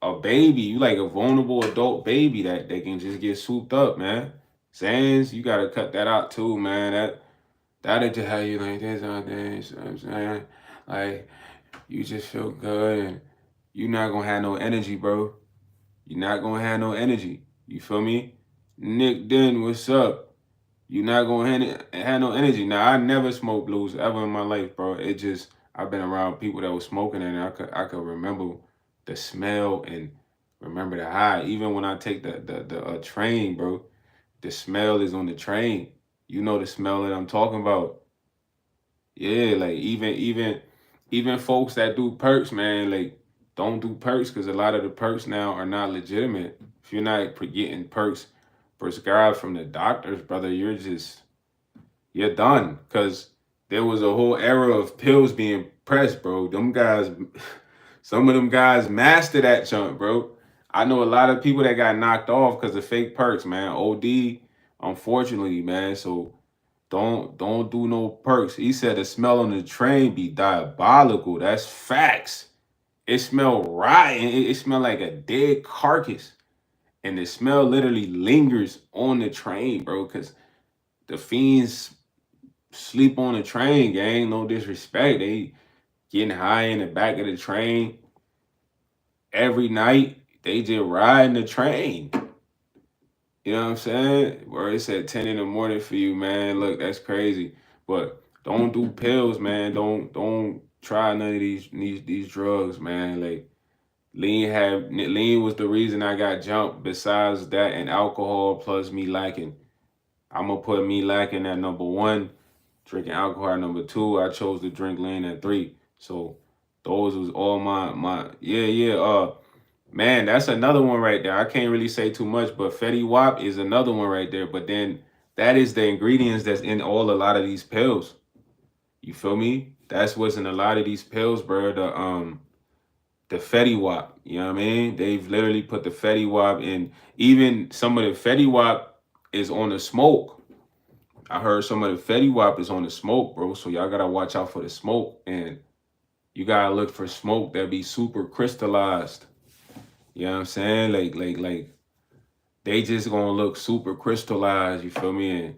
a baby. You like a vulnerable adult baby that they can just get souped up, man. Sans, you gotta cut that out too, man. That'll just have you like this all day. You know what I'm saying? Like you just feel good and you're not gonna have no energy, bro. You're not gonna have no energy. You feel me? Nick Den, what's up? You're not gonna have no energy. Now I never smoked blues ever in my life, bro. It just I've been around people that was smoking and I could remember the smell and remember the high. Even when I take the train, bro, the smell is on the train. You know the smell that I'm talking about. Yeah, like even folks that do perks, man, like don't do perks because a lot of the perks now are not legitimate. If you're not getting perks prescribed from the doctors, brother, you're done. Cause there was a whole era of pills being pressed, bro. Them guys, some of them guys mastered that junk, bro. I know a lot of people that got knocked off because of fake perks, man. OD, unfortunately, man. So don't do no perks. He said the smell on the train be diabolical. That's facts. It smell rotten. It smell like a dead carcass. And the smell literally lingers on the train, bro, because the fiends sleep on the train, gang. No disrespect. They getting high in the back of the train every night. They just riding the train. You know what I'm saying? Where it's at 10 in the morning for you, man. Look, that's crazy. But don't do pills, man. Don't try none of these drugs, man. Like lean was the reason I got jumped. Besides that and alcohol plus me lacking. I'm gonna put me lacking at number one, drinking alcohol at number two. I chose to drink lean at three. So those was all my yeah. Man, that's another one right there. I can't really say too much, but Fetty Wap is another one right there. But then that is the ingredients that's in a lot of these pills. You feel me? That's what's in a lot of these pills, bro. The Fetty Wap. You know what I mean? They've literally put the Fetty Wap in. Even some of the Fetty Wap is on the smoke. I heard some of the Fetty Wap is on the smoke, bro. So y'all gotta watch out for the smoke, and you gotta look for smoke that be super crystallized. You know what I'm saying? Like they just gonna look super crystallized, you feel me? And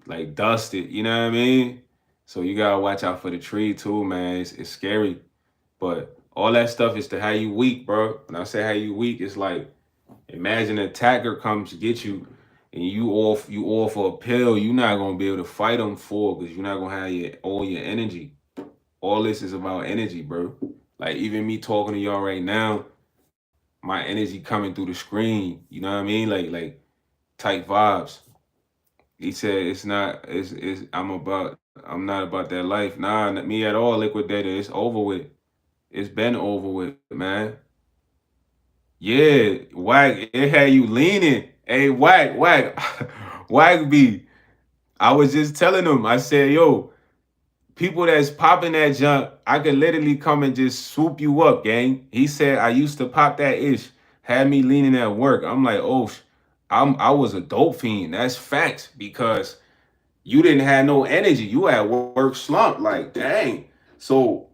like dusted, you know what I mean? So you gotta watch out for the tree too, man. It's scary. But all that stuff is to how you weak, bro. When I say how you weak, it's like imagine an attacker comes to get you and you off for a pill, you're not gonna be able to fight them full because you're not gonna have all your energy. All this is about energy, bro. Like even me talking to y'all right now, my energy coming through the screen. You know what I mean? Like tight vibes. He said it's not. It's I'm not about that life. Nah, not me at all. Liquidator. It's over with. It's been over with, man. Yeah, Whack, it had you leaning. Hey, Whack, Whack B. I was just telling him, I said, yo, people that's popping that junk, I could literally come and just swoop you up, gang. He said, I used to pop that ish, had me leaning at work. I'm like, oh, I was a dope fiend. That's facts because you didn't have no energy. You had work slump. Like, dang. So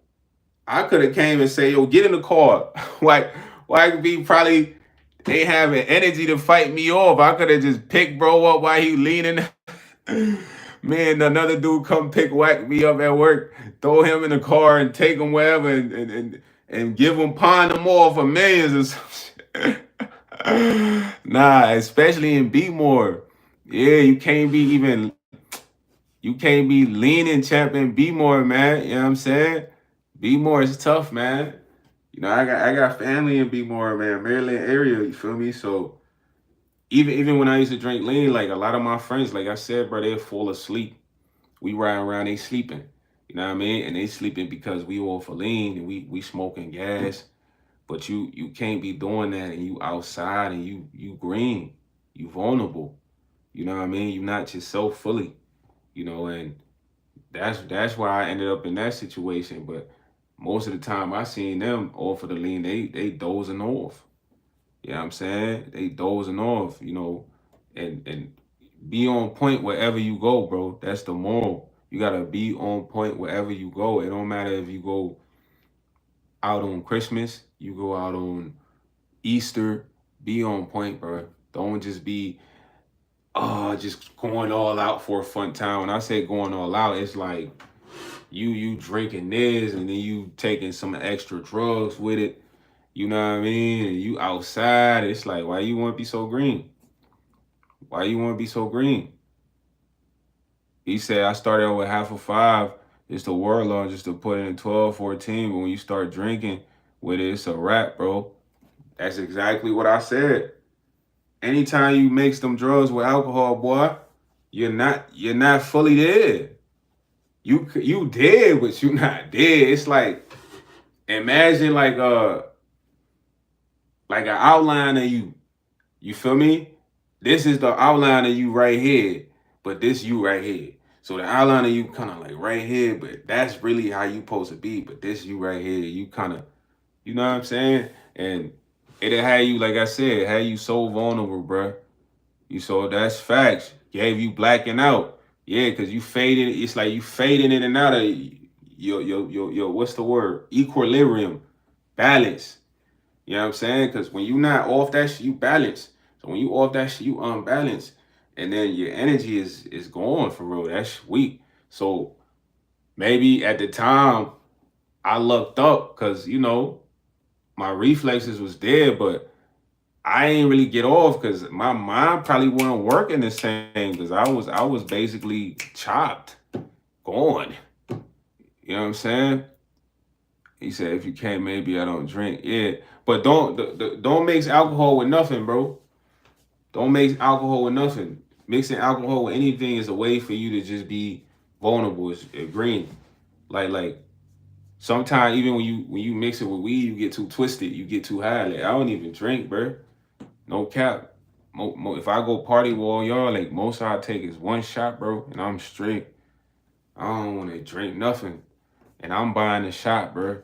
I could have came and say, yo, get in the car. Why could be probably they having energy to fight me off. I could have just picked bro up while he leaning. Man, another dude come pick whack me up at work, throw him in the car and take him wherever and give him pawn him off for millions or some shit. Nah, especially in B-more. Yeah, you can't be leaning champion B-more, man. You know what I'm saying? B-more is tough, man. You know, I got family in B-more, man, Maryland area, you feel me? So even when I used to drink lean, like a lot of my friends, like I said, bro, they're full asleep. We riding around, they sleeping. You know what I mean? And they sleeping because we all for lean and we smoking gas. But you can't be doing that and you outside and you green. You vulnerable. You know what I mean? You're not yourself fully. You know, and that's why I ended up in that situation. But most of the time I seen them all for the lean, they dozing off. You know what I'm saying? They dozing off, you know, and be on point wherever you go, bro. That's the moral. You gotta be on point wherever you go. It don't matter if you go out on Christmas, you go out on Easter. Be on point, bro. Don't just be just going all out for a fun time. When I say going all out, it's like you drinking this and then you taking some extra drugs with it. You know what I mean? And you outside. It's like, why you want to be so green? Why you want to be so green? He said, I started out with half of five. It's the word law just to put it in 12, 14. But when you start drinking with it, it's a wrap, bro. That's exactly what I said. Anytime you mix them drugs with alcohol, boy, you're not fully there. You dead, but you not dead. It's like imagine like an outline of you. You feel me? This is the outline of you right here, but this you right here. So the outline of you kind of like right here, but that's really how you supposed to be. But this you right here, you kind of, you know what I'm saying? And it'll have you, like I said, have you so vulnerable, bruh. You so that's facts. Gave you blacking out. Yeah, cause you fading. It's like you fading in and out of your what's the word? Equilibrium, balance. You know what I'm saying? Because when you not off that shit, you balance. So when you off that shit, you unbalance. And then your energy is gone for real. That's weak. So maybe at the time I lucked up because, you know, my reflexes was there, but I ain't really get off because my mind probably wasn't working the same because I was basically chopped, gone. You know what I'm saying? He said, if you can't, maybe I don't drink. Yeah. But don't mix alcohol with nothing, bro. Don't mix alcohol with nothing. Mixing alcohol with anything is a way for you to just be vulnerable. It's green. Like sometimes even when you mix it with weed, you get too twisted. You get too high. Like I don't even drink, bro. No cap. If I go party with all y'all, like most I take is one shot, bro, and I'm straight. I don't want to drink nothing, and I'm buying a shot, bro,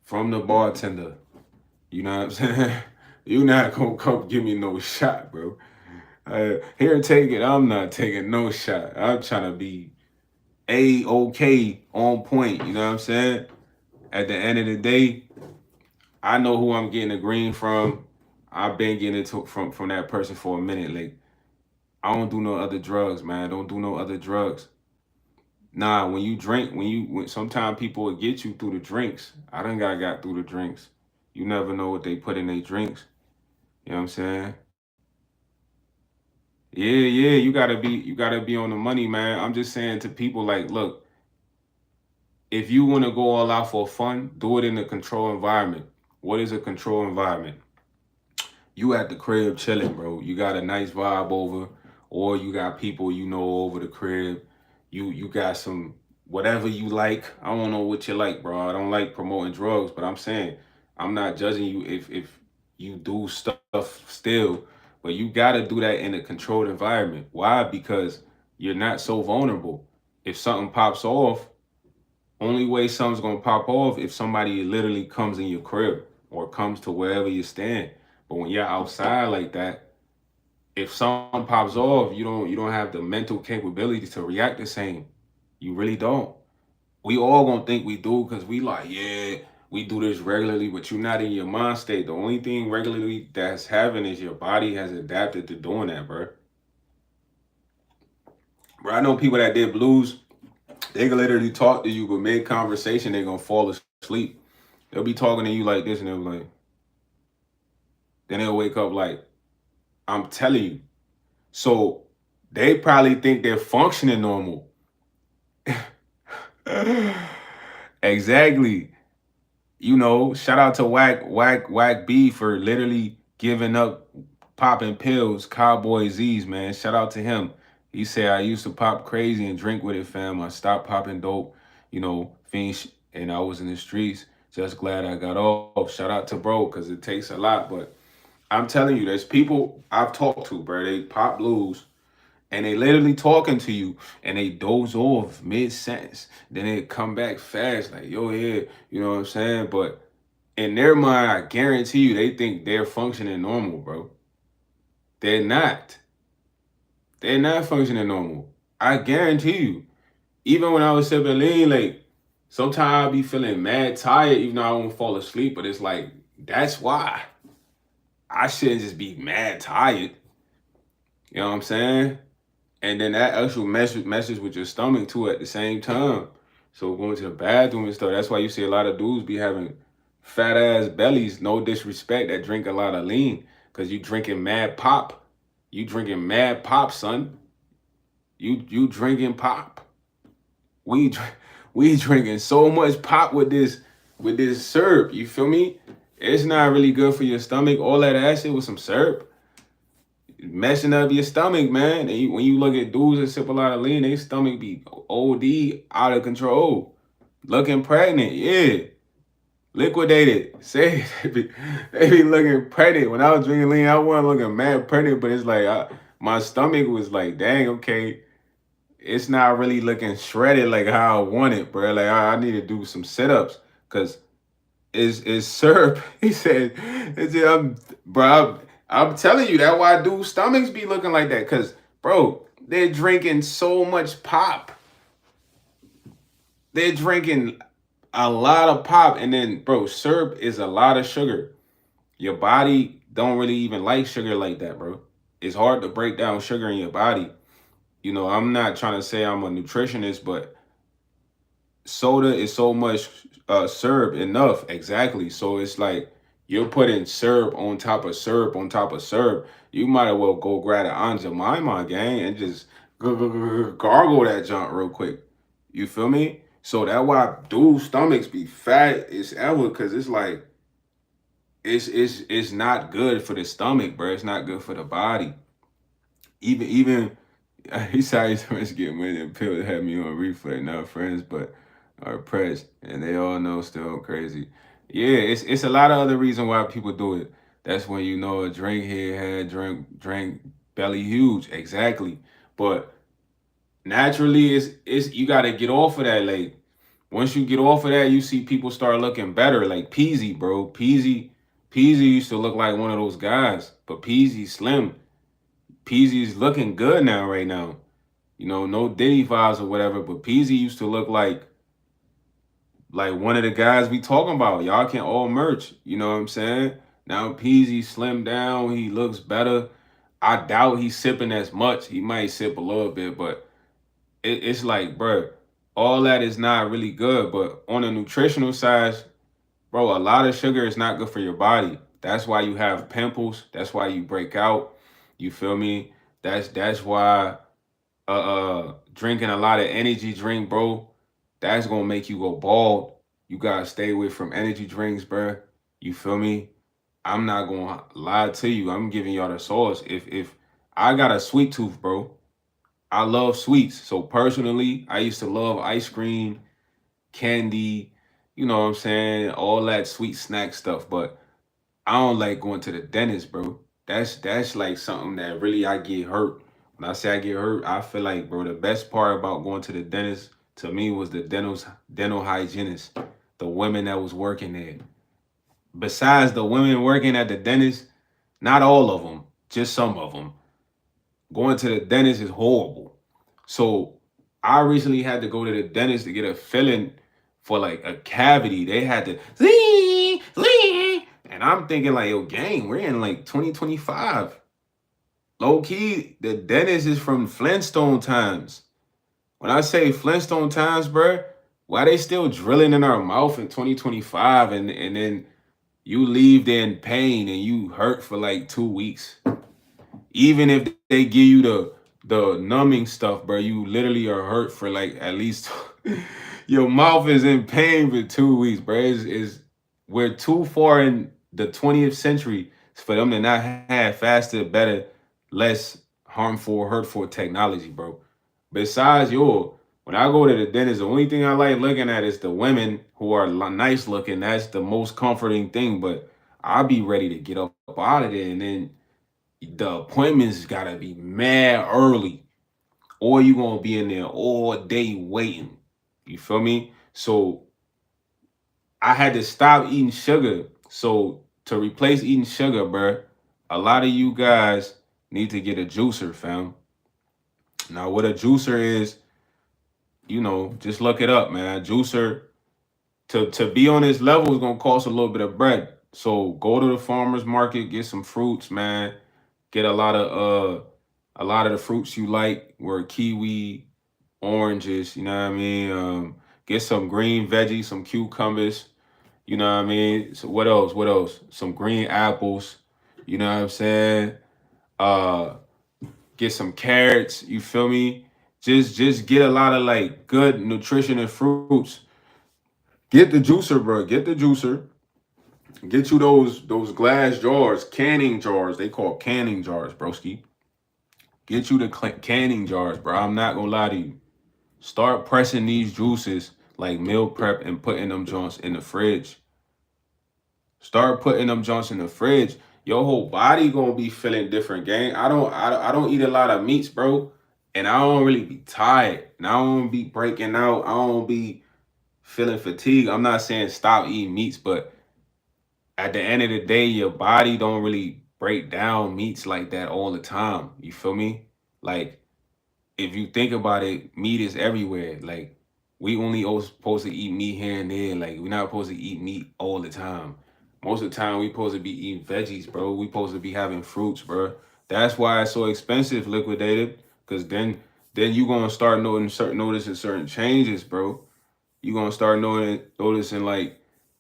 from the bartender. You know what I'm saying? You not gonna come give me no shot, bro. Here, take it. I'm not taking no shot. I'm trying to be A-OK on point. You know what I'm saying? At the end of the day, I know who I'm getting the green from. I've been getting it from that person for a minute. Like, I don't do no other drugs, man. Don't do no other drugs. Nah, when you drink, when sometimes people will get you through the drinks. I done got through the drinks. You never know what they put in their drinks. You know what I'm saying? Yeah, yeah, you gotta be on the money, man. I'm just saying to people like, look, if you want to go all out for fun, do it in a controlled environment. What is a controlled environment? You at the crib chilling, bro. You got a nice vibe over, or you got people you know over the crib. You got some whatever you like. I don't know what you like, bro. I don't like promoting drugs, but I'm saying I'm not judging you if you do stuff still, but you gotta do that in a controlled environment. Why? Because you're not so vulnerable. If something pops off, only way something's gonna pop off if somebody literally comes in your crib or comes to wherever you stand. But when you're outside like that, if something pops off, you don't have the mental capability to react the same. You really don't. We all gonna think we do because we like, yeah, we do this regularly, but you're not in your mind state. The only thing regularly that's having is your body has adapted to doing that, bro. Bro, I know people that did blues, they can literally talk to you, but mid conversation, they gonna fall asleep. They'll be talking to you like this, and they'll be like, then they'll wake up like, I'm telling you. So they probably think they're functioning normal. Exactly. Shout out to Whack B for literally giving up popping pills, Cowboy Z's, man. Shout out to him. He said, I used to pop crazy and drink with it, fam. I stopped popping dope, fiend, and I was in the streets. Just glad I got off. Shout out to bro, because it takes a lot. But I'm telling you, there's people I've talked to, bro. They pop blues and they literally talking to you and they doze off mid-sentence. Then they come back fast, like, yo, yeah, you know what I'm saying? But in their mind, I guarantee you, they think they're functioning normal, bro. They're not. They're not functioning normal. I guarantee you. Even when I was sipping lean, like, sometimes I'll be feeling mad tired, even though I won't fall asleep. But it's like, that's why. I shouldn't just be mad tired. You know what I'm saying? And then that actual message with your stomach too at the same time. So going to the bathroom and stuff. That's why you see a lot of dudes be having fat ass bellies. No disrespect, that drink a lot of lean, cause you drinking mad pop. You drinking mad pop, son. You drinking pop. We we drinking so much pop with this syrup. You feel me? It's not really good for your stomach. All that acid with some syrup messing up your stomach, man. And when you look at dudes that sip a lot of lean, their stomach be OD, out of control, looking pregnant. Yeah, liquidated. Say they be looking pregnant. When I was drinking lean, I wasn't looking mad pregnant, but it's like my stomach was like, dang, okay, it's not really looking shredded like how I want it, bro. Like I need to do some sit-ups because is syrup. He said, bro, I'm telling you that why dudes' stomachs be looking like that. Cause bro, they're drinking so much pop. They're drinking a lot of pop, and then bro, syrup is a lot of sugar. Your body don't really even like sugar like that, bro. It's hard to break down sugar in your body. I'm not trying to say I'm a nutritionist, but soda is so much syrup enough, exactly. So it's like you're putting syrup on top of syrup on top of syrup. You might as well go grab an Aunt Jemima, gang, and just gargle that junk real quick. You feel me? So that's why dudes' stomachs be fat as ever, because it's like it's not good for the stomach, bro. It's not good for the body. Even he said his friends get money and pills had me on reflex, not friends, but are pressed, and they all know still crazy. Yeah, it's a lot of other reason why people do it. That's when you know a drink here had drink belly huge, exactly. But naturally, it's you got to get off of that. Like once you get off of that, you see people start looking better. Like Peasy, bro, Peasy used to look like one of those guys, but Peasy slim. Peasy's looking good now, right now. No Diddy vibes or whatever, but Peasy used to look like one of the guys we talking about. Y'all can all merch. You know what I'm saying? Now Peasy slimmed down. He looks better. I doubt he's sipping as much. He might sip a little bit, but it's like, bro, all that is not really good. But on the nutritional side, bro, a lot of sugar is not good for your body. That's why you have pimples. That's why you break out. You feel me? That's why drinking a lot of energy drink, bro, that's gonna make you go bald. You gotta stay away from energy drinks, bro. You feel me? I'm not gonna lie to you. I'm giving y'all the sauce. If I got a sweet tooth, bro, I love sweets. So personally, I used to love ice cream, candy, you know what I'm saying, all that sweet snack stuff. But I don't like going to the dentist, bro. That's like something that really I get hurt. When I say I get hurt, I feel like, bro, the best part about going to the dentist to me was the dental hygienist, the women that was working there. Besides the women working at the dentist, not all of them, just some of them. Going to the dentist is horrible. So I recently had to go to the dentist to get a filling for like a cavity. They had to, and I'm thinking like, yo, gang, we're in like 2025. Low key, the dentist is from Flintstone times. When I say Flintstone times, bruh, why they still drilling in our mouth in 2025 and then you leave there in pain and you hurt for like 2 weeks? Even if they give you the numbing stuff, bro, you literally are hurt for like at least your mouth is in pain for 2 weeks, bro. We're too far in the 20th century for them to not have faster, better, less harmful, hurtful technology, bro. Besides, when I go to the dentist, the only thing I like looking at is the women who are nice looking. That's the most comforting thing. But I'll be ready to get up out of there, and then the appointments gotta be mad early, or you gonna be in there all day waiting. You feel me? So I had to stop eating sugar. So to replace eating sugar, bruh, a lot of you guys need to get a juicer, fam. Now, what a juicer is, just look it up, man. Juicer to be on this level is gonna cost a little bit of bread. So go to the farmer's market, get some fruits, man. Get a lot of the fruits you like were kiwi, oranges, you know what I mean? Get some green veggies, some cucumbers, you know what I mean? So what else? What else? Some green apples, you know what I'm saying? Uh get some carrots, you feel me? Just get a lot of like good nutrition and fruits. Get the juicer, bro. Get the juicer. Get you those glass jars, canning jars. They call canning jars, broski. Get you the canning jars, bro. I'm not gonna lie to you. Start pressing these juices like meal prep and putting them joints in the fridge. Start putting them joints in the fridge. Your whole body gonna be feeling different, gang. I don't eat a lot of meats, bro, and I don't really be tired, and I don't be breaking out. I don't be feeling fatigue. I'm not saying stop eating meats, but at the end of the day, your body don't really break down meats like that all the time. You feel me? Like if you think about it, meat is everywhere. Like we only supposed to eat meat here and there. Like we're not supposed to eat meat all the time. Most of the time we supposed to be eating veggies, bro. We supposed to be having fruits, bro. That's why it's so expensive, liquidated. Cause then you gonna start noticing certain changes, bro. You gonna start noticing like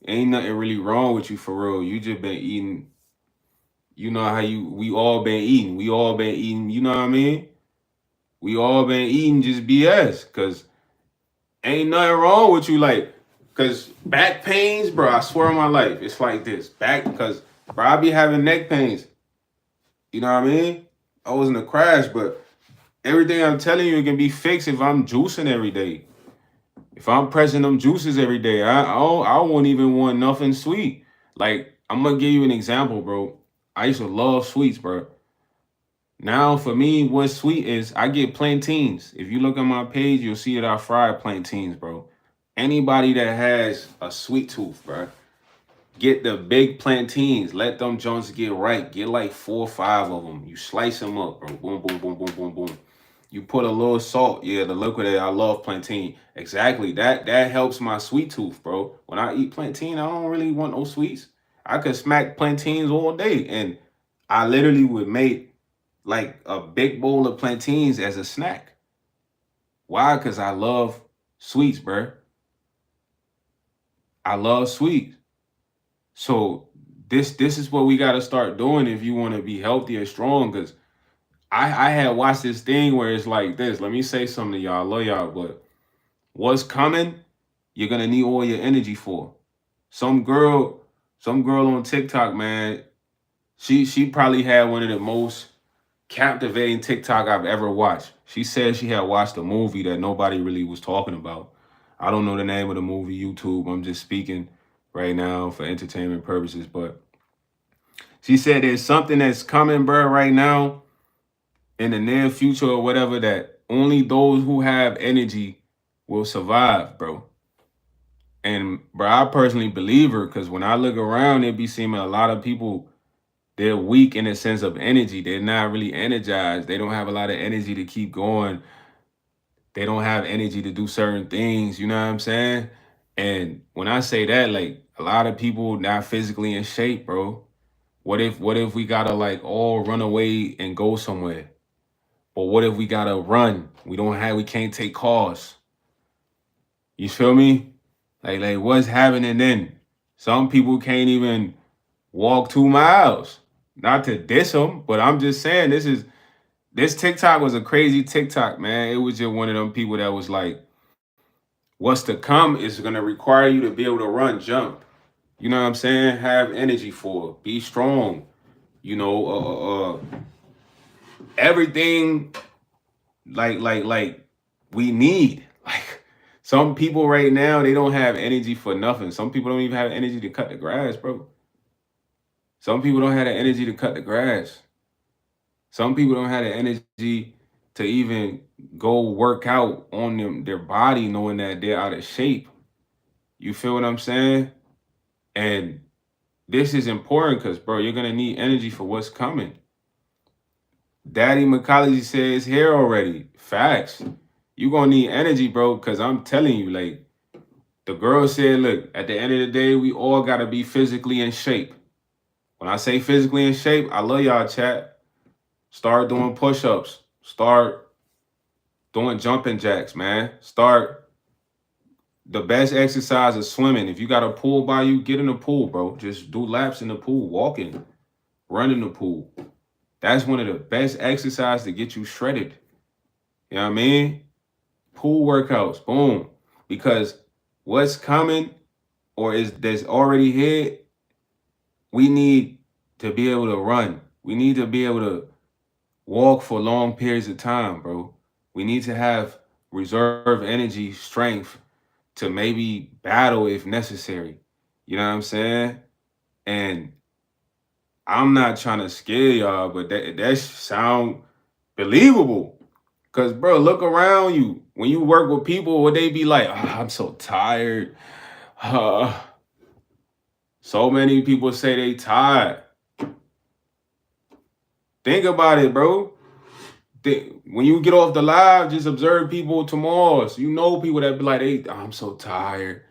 ain't nothing really wrong with you for real. You just been eating. You know how we all been eating. We all been eating. You know what I mean? We all been eating just BS. Cause ain't nothing wrong with you. Like, cause back pains, bro. I swear on my life, it's like this. Cause bro, I be having neck pains. You know what I mean? I was in a crash, but everything I'm telling you it can be fixed if I'm juicing every day. If I'm pressing them juices every day, I won't even want nothing sweet. Like I'm gonna give you an example, bro. I used to love sweets, bro. Now for me, what's sweet is I get plantains. If you look on my page, you'll see that I fry plantains, bro. Anybody that has a sweet tooth, bro, get the big plantains. Let them joints get right. Get like 4 or 5 of them. You slice them up, bro. Boom, boom, boom, boom, boom, boom. You put a little salt. Yeah, the liquid. I love plantain. Exactly. That helps my sweet tooth, bro. When I eat plantain, I don't really want no sweets. I could smack plantains all day, and I literally would make like a big bowl of plantains as a snack. Why? Because I love sweets, bro. I love sweets. So this is what we got to start doing if you want to be healthy and strong. Because I had watched this thing where it's like this. Let me say something to y'all. I love y'all, but what's coming, you're gonna need all your energy for. Some girl, some girl on TikTok, man, she probably had one of the most captivating TikTok I've ever watched. She said she had watched a movie that nobody really was talking about. I don't know the name of the movie, YouTube. I'm just speaking right now for entertainment purposes, but She said there's something that's coming, bro, right now in the near future or whatever that only those who have energy will survive, bro. And bro, I personally believe her because when I look around, it be seeming a lot of people they're weak in the sense of energy. They're not really energized. They don't have a lot of energy to keep going. They don't have energy to do certain things. You know what I'm saying? And when I say that, like a lot of people not physically in shape, bro. What if we gotta like all run away and go somewhere? But what if we gotta run? We can't take cars. You feel me? Like what's happening then? Some people can't even walk 2 miles. Not to diss them, but I'm just saying this TikTok was a crazy TikTok, man. It was just one of them people that was like, what's to come is gonna require you to be able to run, jump. You know what I'm saying? Have energy for it. Be strong. You know, everything like we need. Like some people right now, they don't have energy for nothing. Some people don't even have energy to cut the grass, bro. Some people don't have the energy to cut the grass. Some people don't have the energy to even go work out on their body knowing that they're out of shape. You feel what I'm saying? And this is important because, bro, you're gonna need energy for what's coming. Daddy Mycology says here already. Facts. You're gonna need energy, bro, because I'm telling you, like, the girl said, look, at the end of the day, we all gotta be physically in shape. When I say physically in shape, I love y'all, chat. Start doing push-ups. Start doing jumping jacks, man. Start the best exercise is swimming. If you got a pool by you, get in the pool, bro. Just do laps in the pool, walking, run in the pool. That's one of the best exercises to get you shredded. You know what I mean? Pool workouts, boom. Because what's coming or is that's already here, we need to be able to run. We need to be able to walk for long periods of time, bro. We need to have reserve energy, strength to maybe battle if necessary. You know what I'm saying? And I'm not trying to scare y'all, but that sound believable. Cause bro, look around you. When you work with people, would they be like, oh, I'm so tired? Uh, so many people say they tired. Think about it, bro. When you get off the live, just observe people tomorrow. So you know people that be like, hey, I'm so tired.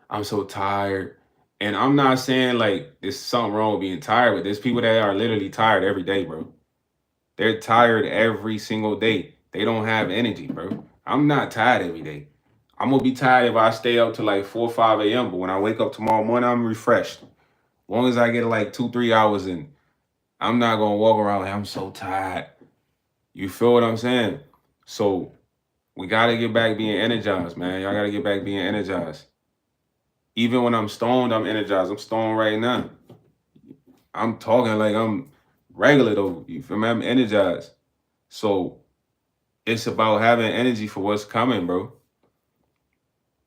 I'm so tired. And I'm not saying like there's something wrong with being tired, but there's people that are literally tired every day, bro. They're tired every single day. They don't have energy, bro. I'm not tired every day. I'm gonna be tired if I stay up to like 4 or 5 a.m. But when I wake up tomorrow morning, I'm refreshed. As long as I get like 2, 3 hours in, I'm not gonna walk around like I'm so tired. You feel what I'm saying? So we gotta get back being energized, man. Y'all gotta get back being energized. Even when I'm stoned, I'm energized. I'm stoned right now. I'm talking like I'm regular though. You feel me? I'm energized. So it's about having energy for what's coming, bro.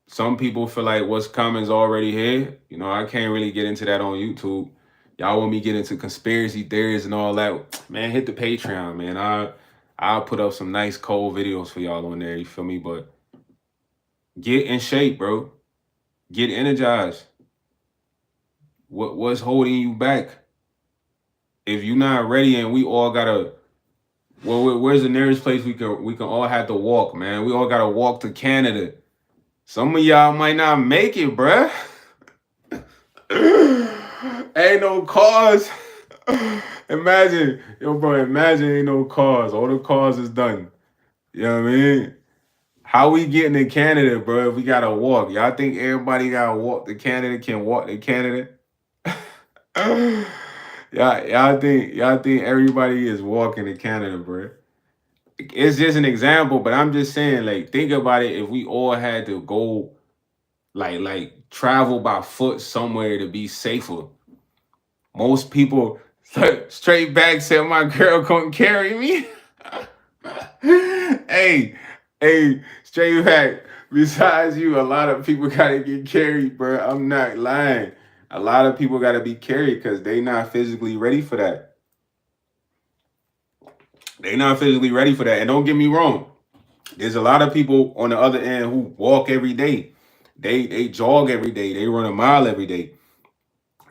Some people feel like what's coming is already here. You know, I can't really get into that on YouTube. Y'all want me to get into conspiracy theories and all that? Man, hit the Patreon, man. I'll put up some nice cold videos for y'all on there. You feel me? But get in shape, bro. Get energized. What's holding you back? If you're not ready and we all gotta, well, where's the nearest place we can all have to walk, man? We all gotta walk to Canada. Some of y'all might not make it, bruh. Ain't no cars. Imagine, yo, bro, imagine ain't no cars. All the cars is done. You know what I mean? How we getting to Canada, bro, if we gotta walk? Y'all think everybody gotta walk to Canada, can walk to Canada? y'all think everybody is walking to Canada, bro? It's just an example, but I'm just saying, like, think about it. If we all had to go, like travel by foot somewhere to be safer, most people straight back said my girl couldn't carry me. hey, hey, straight back. Besides you, a lot of people gotta get carried, bro. I'm not lying. A lot of people got to be carried because they not physically ready for that. They not physically ready for that. And don't get me wrong, there's a lot of people on the other end who walk every day. They jog every day. They run a mile every day.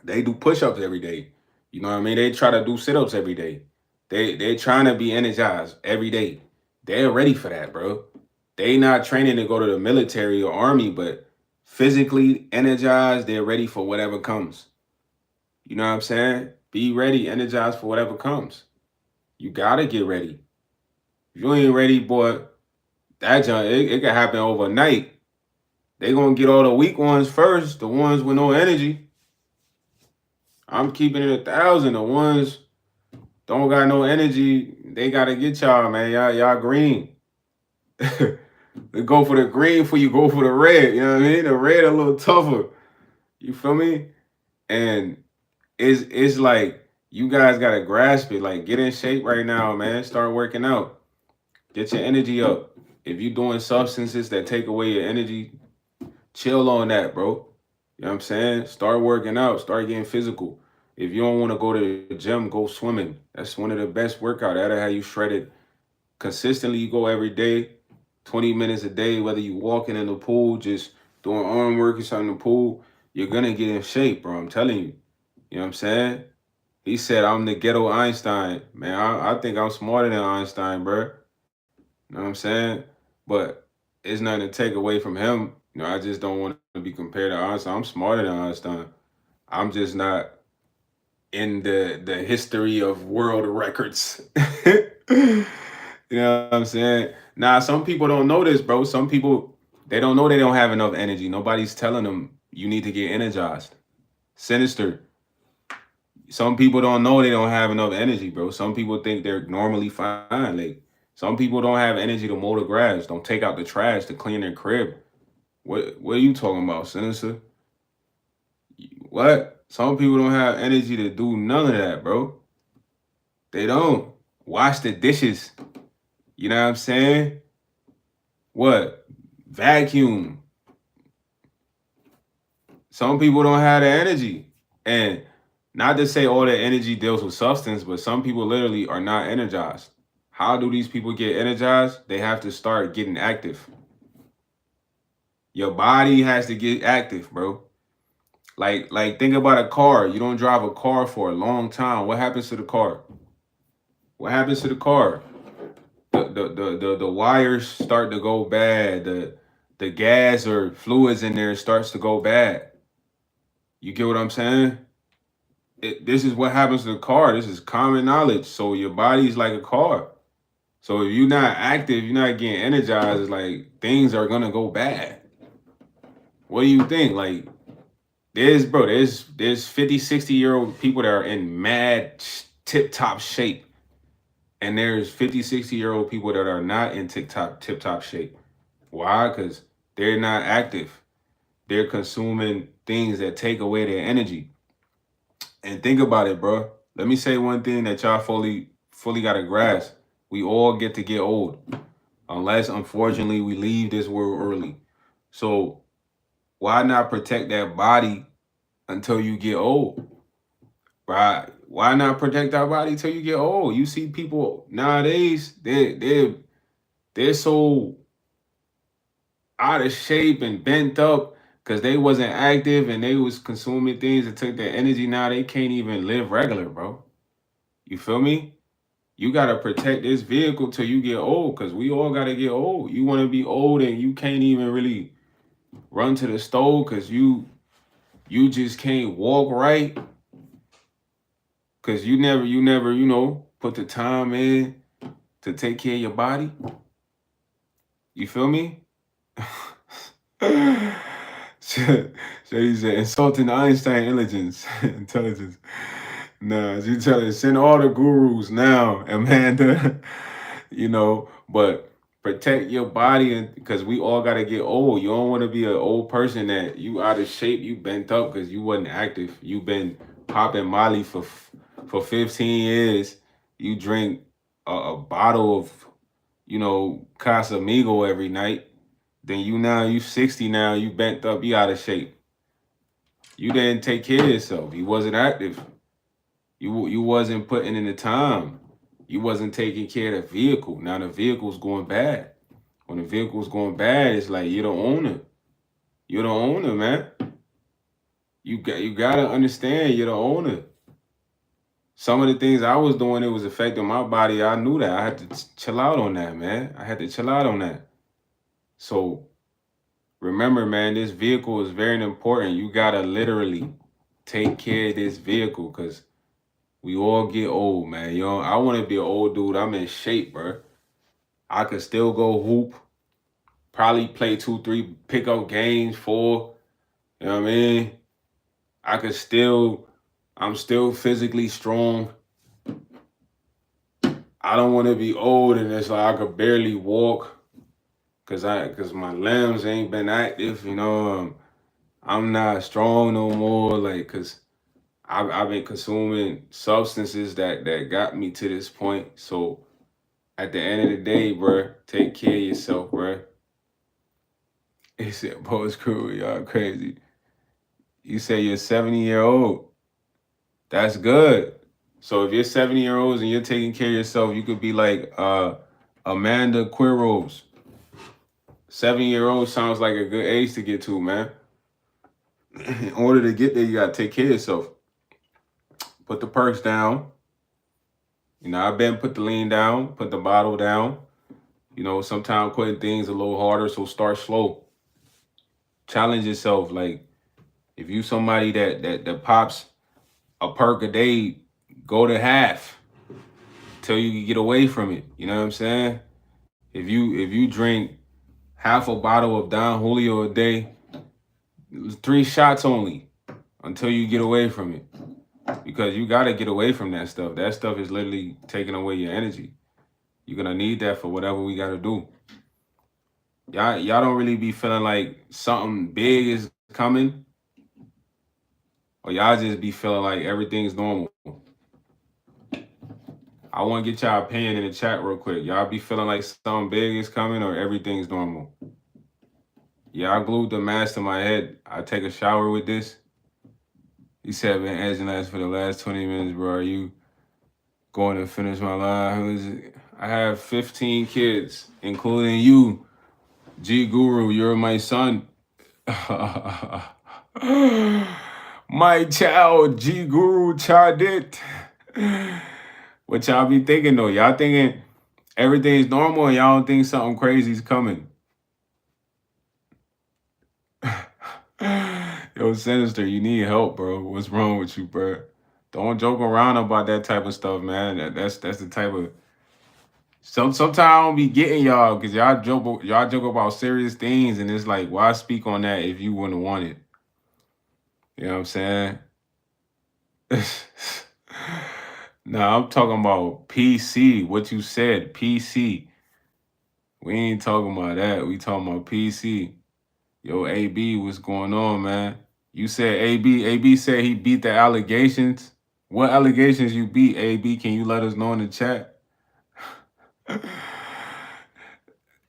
They do push-ups every day. You know what I mean? They try to do sit-ups every day. They're trying to be energized every day. They're ready for that, bro. They not training to go to the military or army, but physically energized, they're ready for whatever comes. You know what I'm saying? Be ready, energized for whatever comes. You gotta get ready. If you ain't ready, boy, that junk, it can happen overnight. They gonna get all the weak ones first, the ones with no energy. I'm keeping it 1,000. The ones don't got no energy, they gotta get y'all, man. Y'all green. They go for the green before you go for the red. You know what I mean? The red a little tougher. You feel me? And it's like you guys gotta grasp it. Like get in shape right now, man. Start working out. Get your energy up. If you doing substances that take away your energy, chill on that, bro. You know what I'm saying? Start working out. Start getting physical. If you don't want to go to the gym, go swimming. That's one of the best workout. That'll have you shredded consistently. You go every day, 20 minutes a day, whether you walking in the pool, just doing arm work or something in the pool, you're gonna get in shape, bro. I'm telling you. You know what I'm saying? He said, I'm the ghetto Einstein. Man, I think I'm smarter than Einstein, bro. You know what I'm saying? But it's nothing to take away from him. You know, I just don't want to be compared to Einstein. I'm smarter than Einstein. I'm just not in the history of world records. You know what I'm saying? Nah, some people don't know this, bro. Some people they don't know they don't have enough energy. Nobody's telling them you need to get energized. Sinister. Some people don't know they don't have enough energy, bro. Some people think they're normally fine. Like some people don't have energy to mow the grass, don't take out the trash to clean their crib. What are you talking about, Sinister? What? Some people don't have energy to do none of that, bro. They don't. Wash the dishes. You know what I'm saying? What? Vacuum. Some people don't have the energy. And not to say all the energy deals with substance, but some people literally are not energized. How do these people get energized? They have to start getting active. Your body has to get active, bro. Like think about a car. You don't drive a car for a long time. What happens to the car? What happens to the car? The wires start to go bad. The gas or fluids in there starts to go bad. You get what I'm saying? This is what happens to the car. This is common knowledge. So your body's like a car. So if you're not active, you're not getting energized, it's like things are gonna go bad. What do you think? Like there's 50, 60-year-old people that are in mad tip top shape. And there's 50, 60-year-old people that are not in tip top shape. Why? Because they're not active. They're consuming things that take away their energy. And think about it, bro. Let me say one thing that y'all fully gotta grasp. We all get old. Unless unfortunately we leave this world early. So why not protect that body until you get old? Right? Why not protect our body till you get old? You see people nowadays, they're so out of shape and bent up because they wasn't active and they was consuming things that took their energy. Now they can't even live regular, bro. You feel me? You gotta protect this vehicle till you get old, because we all gotta get old. You wanna be old and you can't even really run to the stove because you just can't walk right. Cause you never, put the time in to take care of your body. You feel me? Shady said, insulting Einstein intelligence. Nah, she telling send all the gurus now, Amanda. But protect your body, and because we all gotta get old. You don't want to be an old person that you out of shape, you bent up because you wasn't active. You been popping Molly for 15 years. You drink a bottle of Casamigo every night. Then you 60 now, you bent up, you out of shape. You didn't take care of yourself. You wasn't active. You wasn't putting in the time. You wasn't taking care of the vehicle. Now the vehicle's going bad. When the vehicle's going bad, it's like you're the owner. You're the owner, man. You gotta understand you're the owner. Some of the things I was doing, it was affecting my body. I knew that. I had to chill out on that, man. I had to chill out on that. So remember, man, this vehicle is very important. You gotta literally take care of this vehicle because we all get old, man. You know, I want to be an old dude. I'm in shape, bro. I could still go hoop, probably play 2, 3 pickup games, 4. You know what I mean? I could still, I'm still physically strong. I don't want to be old and it's like I could barely walk because my limbs ain't been active. You know, I'm not strong no more. Like, cause I've been consuming substances that got me to this point. So at the end of the day, bro, take care of yourself, bro. He said, post crew, y'all crazy. You say you're 70-year-old. That's good. So if you're 70-year-olds and you're taking care of yourself, you could be like Amanda Quiros. 70-year-old sounds like a good age to get to, man. In order to get there, you gotta take care of yourself. Put the perks down. You know, I've been put the lean down, put the bottle down. You know, sometimes putting things a little harder, so start slow. Challenge yourself. Like if you somebody that pops a perk a day, go to half till you can get away from it. You know what I'm saying? If you drink half a bottle of Don Julio a day, 3 shots only until you get away from it. Because you gotta get away from that stuff. That stuff is literally taking away your energy. You're gonna need that for whatever we gotta do. Y'all don't really be feeling like something big is coming, or y'all just be feeling like everything's normal. I want to get y'all opinion in the chat real quick. Y'all be feeling like something big is coming or everything's normal? Yeah, I glued the mask to my head. I take a shower with this. He said, "Been edging last for the last 20 minutes, bro. Are you going to finish my life?" I have 15 kids, including you, G Guru. You're my son. My child, G Guru Chadit. What y'all be thinking though? Y'all thinking everything's normal and y'all don't think something crazy's coming? Yo, Sinister, you need help, bro. What's wrong with you, bro? Don't joke around about that type of stuff, man. That's the type of sometimes I don't be getting y'all because y'all joke about serious things and it's like, why speak on that if you wouldn't want it? You know what I'm saying? Nah, I'm talking about PC. What you said, PC. We ain't talking about that. We talking about PC. Yo, AB, what's going on, man? You said AB. AB said he beat the allegations. What allegations you beat, AB? Can you let us know in the chat?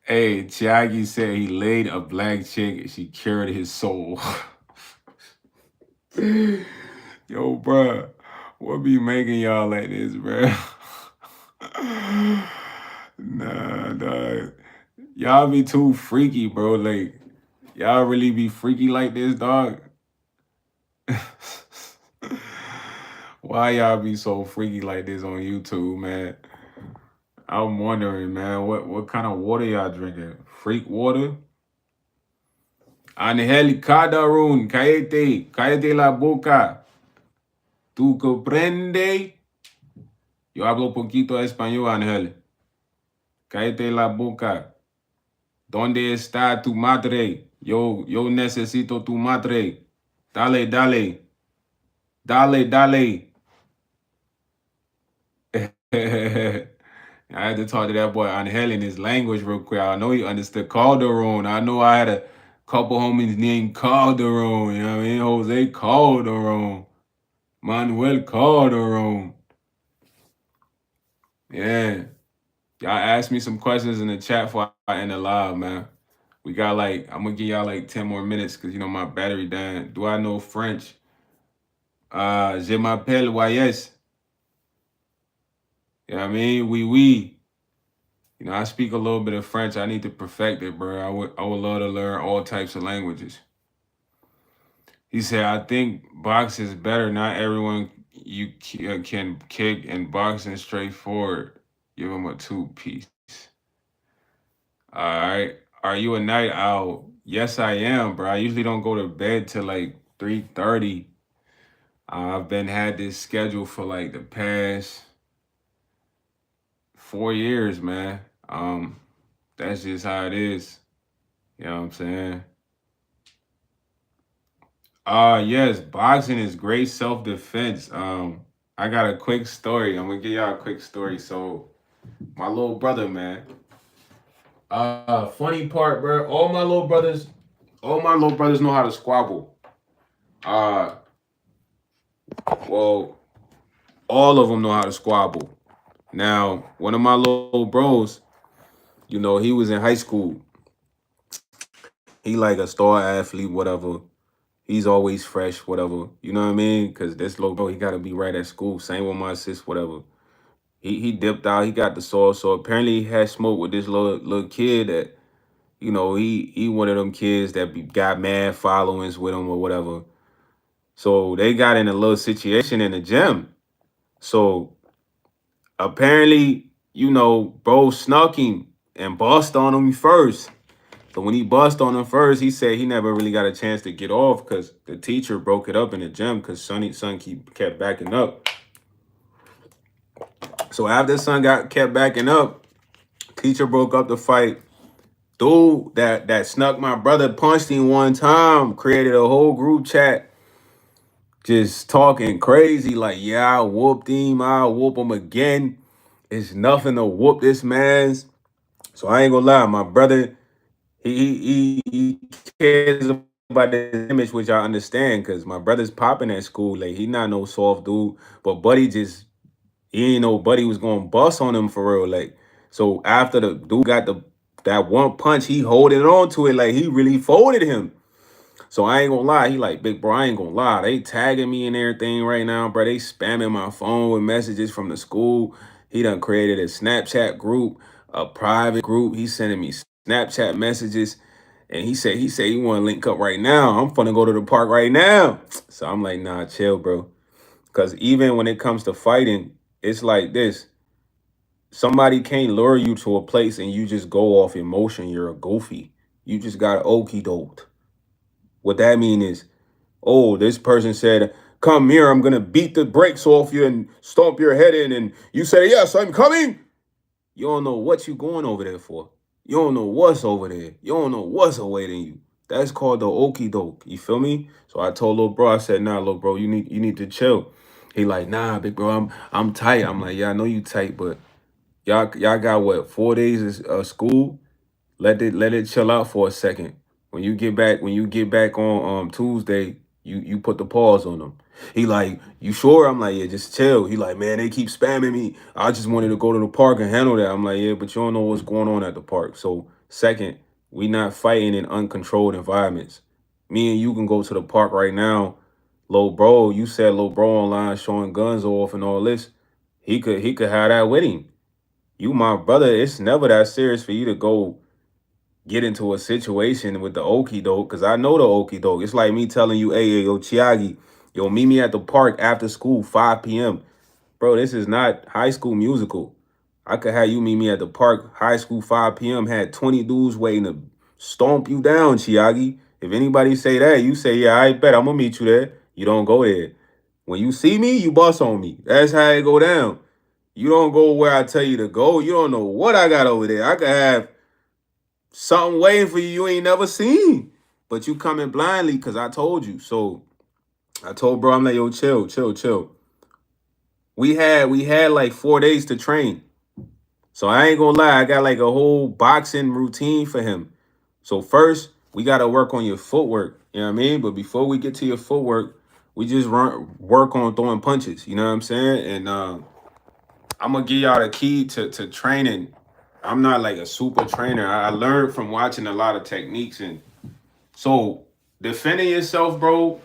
Hey, Chiagi said he laid a black chick and she cured his soul. Yo, bruh, what be making y'all like this, bruh? Nah, dog. Y'all be too freaky, bro. Like, y'all really be freaky like this, dog? Why y'all be so freaky like this on YouTube, man? I'm wondering, man, what kind of water y'all drinking? Freak water? Angel Cadarun, cállate la boca. ¿Tú comprende? Yo hablo poquito español, Angel. Cállate la boca. ¿Dónde está tu madre? Yo necesito tu madre. Dale, dale. Dale, dale. I had to talk to that boy Angel in his language real quick. I know he understood Calderon. I know I had a couple homies named Calderon. You know what I mean? Jose Calderon. Manuel Calderon. Yeah. Y'all asked me some questions in the chat before I end the live, man. We got I'm gonna give y'all 10 more minutes because, my battery dying. Do I know French? Je m'appelle YS. You know what I mean? Oui. You know, I speak a little bit of French. I need to perfect it, bro. I would love to learn all types of languages. He said, I think boxing is better. Not everyone can kick, and boxing straightforward. Give him a two-piece. All right. Are you a night owl? Yes, I am, bro. I usually don't go to bed till like 3:30. I've been had this schedule for like the past 4 years, man. That's just how it is. You know what I'm saying? Yes, boxing is great self-defense. I got a quick story. I'm gonna give y'all a quick story. So my little brother, man. Funny part, bro. All my little brothers know how to squabble. Uh, well, all of them know how to squabble. Now, one of my little bros, he was in high school. He like a star athlete, whatever. He's always fresh, whatever. You know what I mean? Because this little bro, he got to be right at school. Same with my sis, whatever. He dipped out. He got the sauce. So apparently he had smoke with this little kid that, he one of them kids that got mad followings with him or whatever. So they got in a little situation in the gym. So apparently, bro snuck him and bust on him first. So when he bust on him first, he said he never really got a chance to get off because the teacher broke it up in the gym because son kept backing up. So after son kept backing up, teacher broke up the fight. Dude that snuck my brother punched him one time, created a whole group chat, just talking crazy like, yeah, I whooped him, I'll whoop him again. It's nothing to whoop this man's. So I ain't gonna lie, my brother, he cares about his image, which I understand, because my brother's popping at school. Like he not no soft dude, but Buddy just he ain't know Buddy was gonna bust on him for real. Like so after the dude got that one punch, he holding on to it like he really folded him. So I ain't gonna lie, he like, big bro, I ain't gonna lie. They tagging me and everything right now, bro. They spamming my phone with messages from the school. He done created a Snapchat group, a private group. He's sending me Snapchat messages. And he said he wanna link up right now. I'm finna go to the park right now. So I'm like, nah, chill, bro. Cause even when it comes to fighting, it's like this. Somebody can't lure you to a place and you just go off emotion. You're a goofy. You just got okey doked. What that mean is, oh, this person said, come here, I'm gonna beat the brakes off you and stomp your head in, and you say, yes, I'm coming. You don't know what you going over there for. You don't know what's over there. You don't know what's awaiting you. That's called the okie doke. You feel me? So I told little bro, I said, nah, little bro, you need to chill. He like, nah, big bro, I'm tight. I'm like, yeah, I know you tight, but y'all got what, 4 days of school? Let it chill out for a second. When you get back on Tuesday, you put the pause on them. He like, you sure? I'm like, yeah, just chill. He like, man, they keep spamming me. I just wanted to go to the park and handle that. I'm like, yeah, but you don't know what's going on at the park. So second, we not fighting in uncontrolled environments. Me and you can go to the park right now. Little bro, you said little bro online showing guns off and all this. He could have that with him. You my brother. It's never that serious for you to go get into a situation with the okie doke, because I know the okie doke. It's like me telling you, hey, yo, Chiagi, yo, meet me at the park after school, 5 p.m. Bro, this is not High School Musical. I could have you meet me at the park, high school, 5 p.m., had 20 dudes waiting to stomp you down, Chiagi. If anybody say that, you say, yeah, I bet I'm going to meet you there. You don't go there. When you see me, you bust on me. That's how it go down. You don't go where I tell you to go. You don't know what I got over there. I could have something waiting for you you ain't never seen. But you coming blindly because I told you. So I told bro, I'm like, yo, chill. We had like 4 days to train. So I ain't gonna lie, I got like a whole boxing routine for him. So first, we gotta work on your footwork. You know what I mean? But before we get to your footwork, we just work on throwing punches. You know what I'm saying? And I'm gonna give y'all the key to training. I'm not like a super trainer. I learned from watching a lot of techniques, and so defending yourself, bro.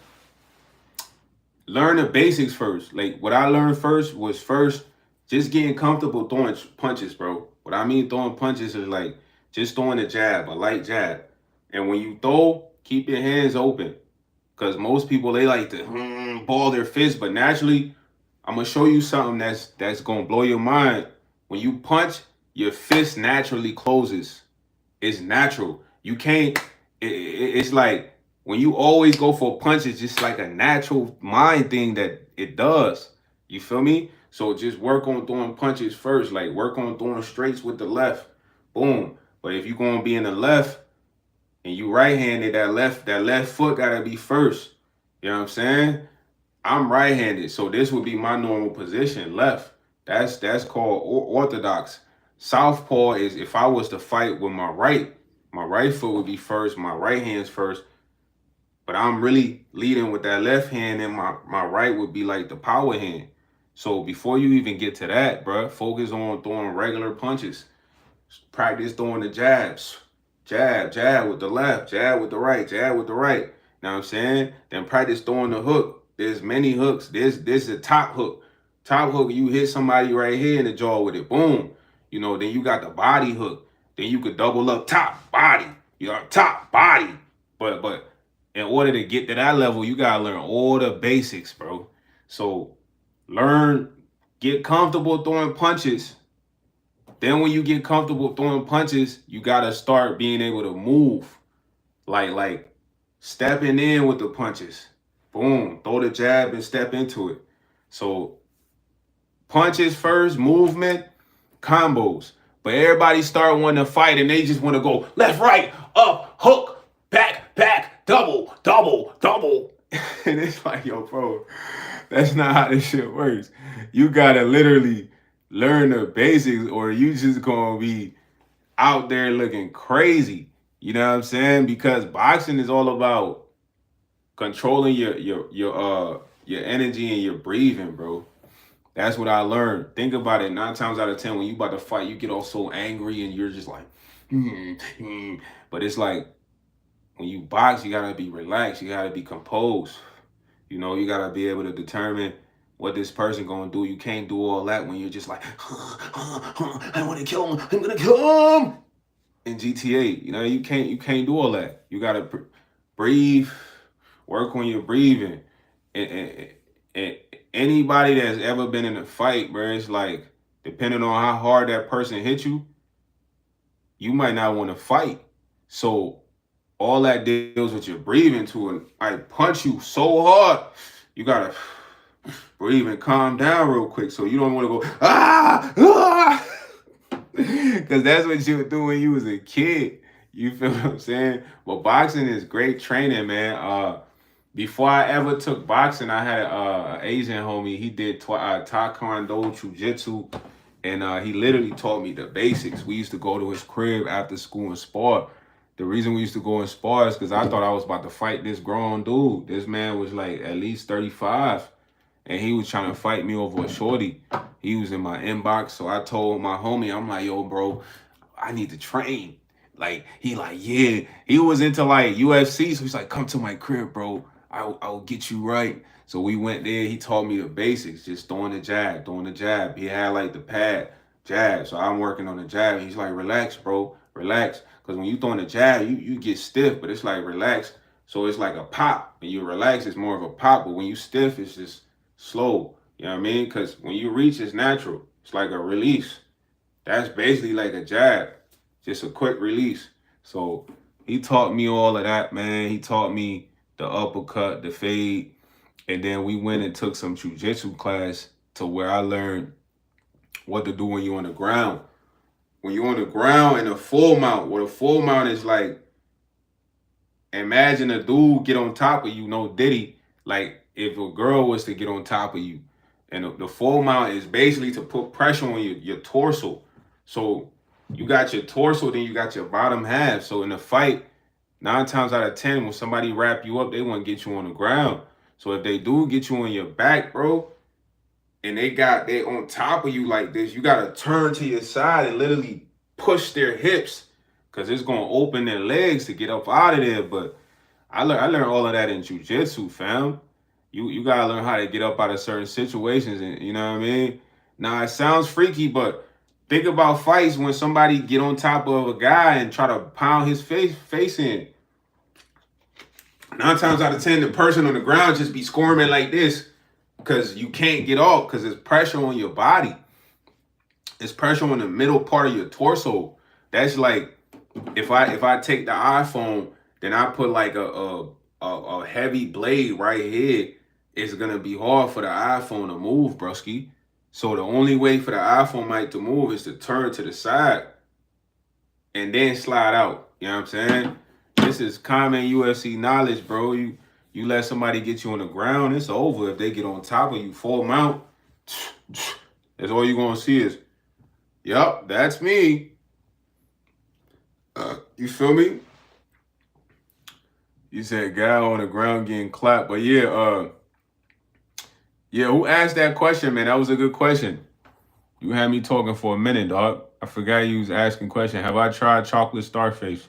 learn the basics first. Like what I learned first was just getting comfortable throwing punches, bro. What I mean throwing punches is like just throwing a jab, a light jab. And when you throw, keep your hands open. Cause most people they like to ball their fists, but naturally, I'm gonna show you something that's gonna blow your mind. When you punch, your fist naturally closes. It's natural. You can't. It's like when you always go for a punch, it's just like a natural mind thing that it does. You feel me? So just work on throwing punches first. Like work on throwing straights with the left. Boom. But if you're gonna be in the left and you right-handed, that left foot gotta be first. You know what I'm saying? I'm right-handed, so this would be my normal position, left. That's called orthodox. Southpaw is if I was to fight with my right foot would be first, my right hand's first, but I'm really leading with that left hand, and my right would be like the power hand. So before you even get to that, bro, focus on throwing regular punches. Practice throwing the jabs. Jab with the left, jab with the right, jab with the right. Know what I'm saying? Then practice throwing the hook. There's many hooks. There's a top hook. Top hook, you hit somebody right here in the jaw with it. Boom. Then you got the body hook. Then you could double up top, body. Top, body. But in order to get to that level, you gotta learn all the basics, bro. So get comfortable throwing punches. Then when you get comfortable throwing punches, you gotta start being able to move. Like stepping in with the punches. Boom. Throw the jab and step into it. So punches first, movement, combos. But everybody start wanting to fight and they just want to go left, right, up, hook, back, double, double, double. And it's like, yo, bro, that's not how this shit works. You gotta literally learn the basics or you just gonna be out there looking crazy. You know what I'm saying? Because boxing is all about controlling your energy and your breathing, bro. That's what I learned. Think about it. 9 times out of 10, when you about to fight, you get all so angry and you're just like, but it's like when you box, you gotta be relaxed. You gotta be composed. You gotta be able to determine what this person gonna do. You can't do all that when you're just like, I want to kill him. I'm gonna kill him. In GTA, you can't do all that. You gotta breathe, work on your breathing, and anybody that's ever been in a fight, bro, it's like depending on how hard that person hit you, you might not want to fight. So all that deals with your breathing too. And I punch you so hard, you gotta breathe and calm down real quick. So you don't want to go ah. Because that's what you would do when you was a kid. You feel what I'm saying? But boxing is great training, man. Before I ever took boxing, I had an Asian homie. He did taekwondo, jiu-jitsu, and he literally taught me the basics. We used to go to his crib after school and spar. The reason we used to go and spar is because I thought I was about to fight this grown dude. This man was like at least 35. And he was trying to fight me over a shorty. He was in my inbox, so I told my homie, I'm like, yo, bro, I need to train. Like, yeah. He was into like UFC, so he's like, come to my crib, bro. I'll get you right. So we went there. He taught me the basics, just throwing the jab. He had like the pad, jab. So I'm working on the jab. He's like, relax, bro, relax. Because when you throwing the jab, you get stiff, but it's like relax. So it's like a pop. When you relax, it's more of a pop. But when you stiff, it's just slow. You know what I mean? Because when you reach, it's natural. It's like a release. That's basically like a jab, just a quick release. So he taught me all of that, man. He taught me the uppercut, the fade, and then we went and took some jiu-jitsu class to where I learned what to do when you're on the ground. When you're on the ground in a full mount, what a full mount is like, imagine a dude get on top of you, no Diddy, like if a girl was to get on top of you. And the full mount is basically to put pressure on your torso. So you got your torso, then you got your bottom half. So in a fight, 9 times out of 10, when somebody wrap you up, they want to get you on the ground. So if they do get you on your back, bro, and they on top of you like this, you got to turn to your side and literally push their hips because it's going to open their legs to get up out of there. But I learned all of that in jiu-jitsu, fam. You gotta learn how to get up out of certain situations, and you know what I mean. Now it sounds freaky, but think about fights when somebody get on top of a guy and try to pound his face in. 9 times out of 10, the person on the ground just be squirming like this because you can't get off because there's pressure on your body. It's pressure on the middle part of your torso. That's like if I take the iPhone, then I put like a heavy blade right here. It's gonna be hard for the iPhone to move, broski. So the only way for the iPhone mic to move is to turn to the side and then slide out. You know what I'm saying? This is common UFC knowledge, bro. You let somebody get you on the ground, it's over. If they get on top of you, full mount, that's all you're gonna see is, yup, that's me. You feel me? You said guy on the ground getting clapped, but yeah. Who asked that question, man? That was a good question. You had me talking for a minute, dog. I forgot you was asking question. Have I tried chocolate starfish?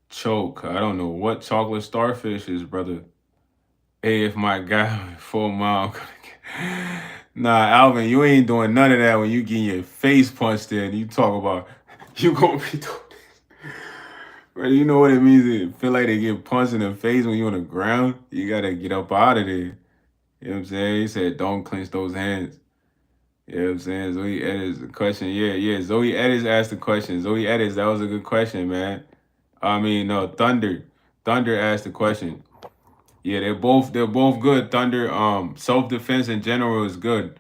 Choke. I don't know what chocolate starfish is, brother. Hey, if my guy 4 mile. Nah, Alvin, you ain't doing none of that when you getting your face punched in. You talk about you gonna be doing this. Bro, you know what it means to feel like they get punched in the face when you on the ground? You gotta get up out of there. You know what I'm saying? He said, don't clench those hands. You know what I'm saying? Zoe Edis, the question. Yeah. Zoe Edis asked the question. Zoe Edis, that was a good question, man. I mean, no, Thunder. Thunder asked the question. Yeah, they're both good. Thunder, self-defense in general is good.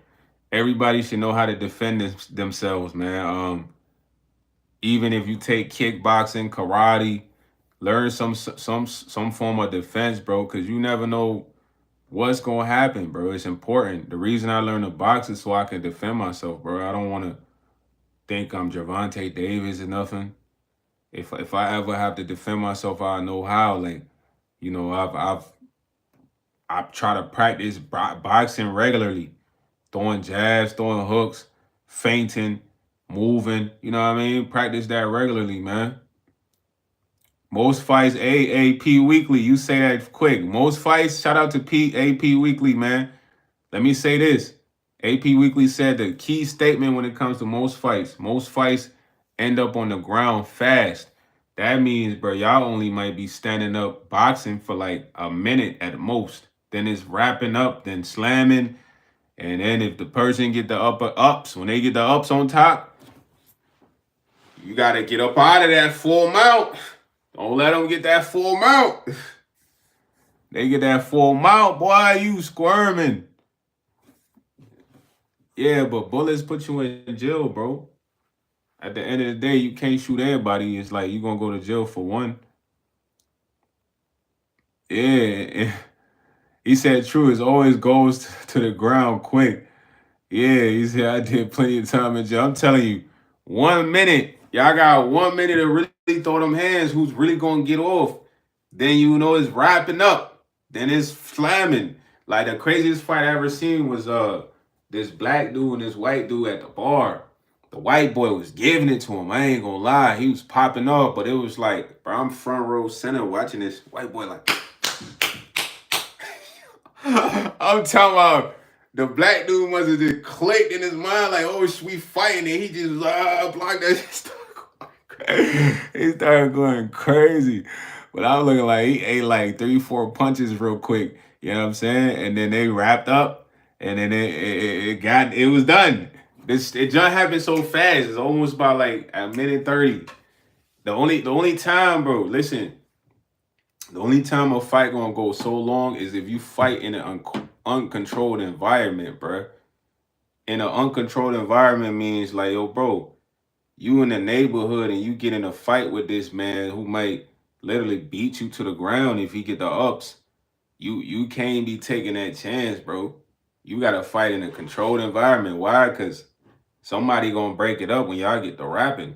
Everybody should know how to defend themselves, man. Even if you take kickboxing, karate, learn some form of defense, bro, because you never know what's gonna happen, bro. It's important. The reason I learned to box is so I can defend myself, bro. I don't want to think I'm Javante Davis or nothing. If I ever have to defend myself, I know how. Like, you know, I try to practice boxing regularly, throwing jabs, throwing hooks, feinting, moving. You know what I mean? Practice that regularly, man. Most fights, AAP Weekly. You say that quick. Most fights, shout out to AP Weekly, man. Let me say this. AP Weekly said the key statement when it comes to most fights end up on the ground fast. That means, bro, y'all only might be standing up boxing for like a minute at most. Then it's wrapping up, then slamming. And then if the person get the upper ups, when they get the ups on top, you got to get up out of that full mount. Don't let them get that full mount. They get that full mount, boy, you squirming. Yeah, but bullets put you in jail, bro. At the end of the day, you can't shoot everybody. It's like you gonna go to jail for one. Yeah. He said true, it always goes to the ground quick. Yeah, he said I did plenty of time in jail. I'm telling you, 1 minute. Y'all got 1 minute to really throw them hands. Who's really gonna get off? Then you know it's wrapping up. Then it's slamming. Like the craziest fight I ever seen was this black dude and this white dude at the bar. The white boy was giving it to him. I ain't gonna lie. He was popping up, but it was like, bro, I'm front row center watching this white boy like I'm talking about the black dude must have just clicked in his mind like, oh, we fighting, and he just blocked that. He started going crazy. But I was looking like he ate like 3, 4 punches real quick. You know what I'm saying? And then they wrapped up, and then it was done. It just happened so fast. It's almost about like a minute 30. The only time, bro. Listen, the only time a fight gonna go so long is if you fight in an uncontrolled environment, bro. In an uncontrolled environment means like, yo, bro, you in the neighborhood and you get in a fight with this man who might literally beat you to the ground if he get the ups. You can't be taking that chance, bro. You gotta fight in a controlled environment. Why? Because somebody gonna break it up when y'all get the wrapping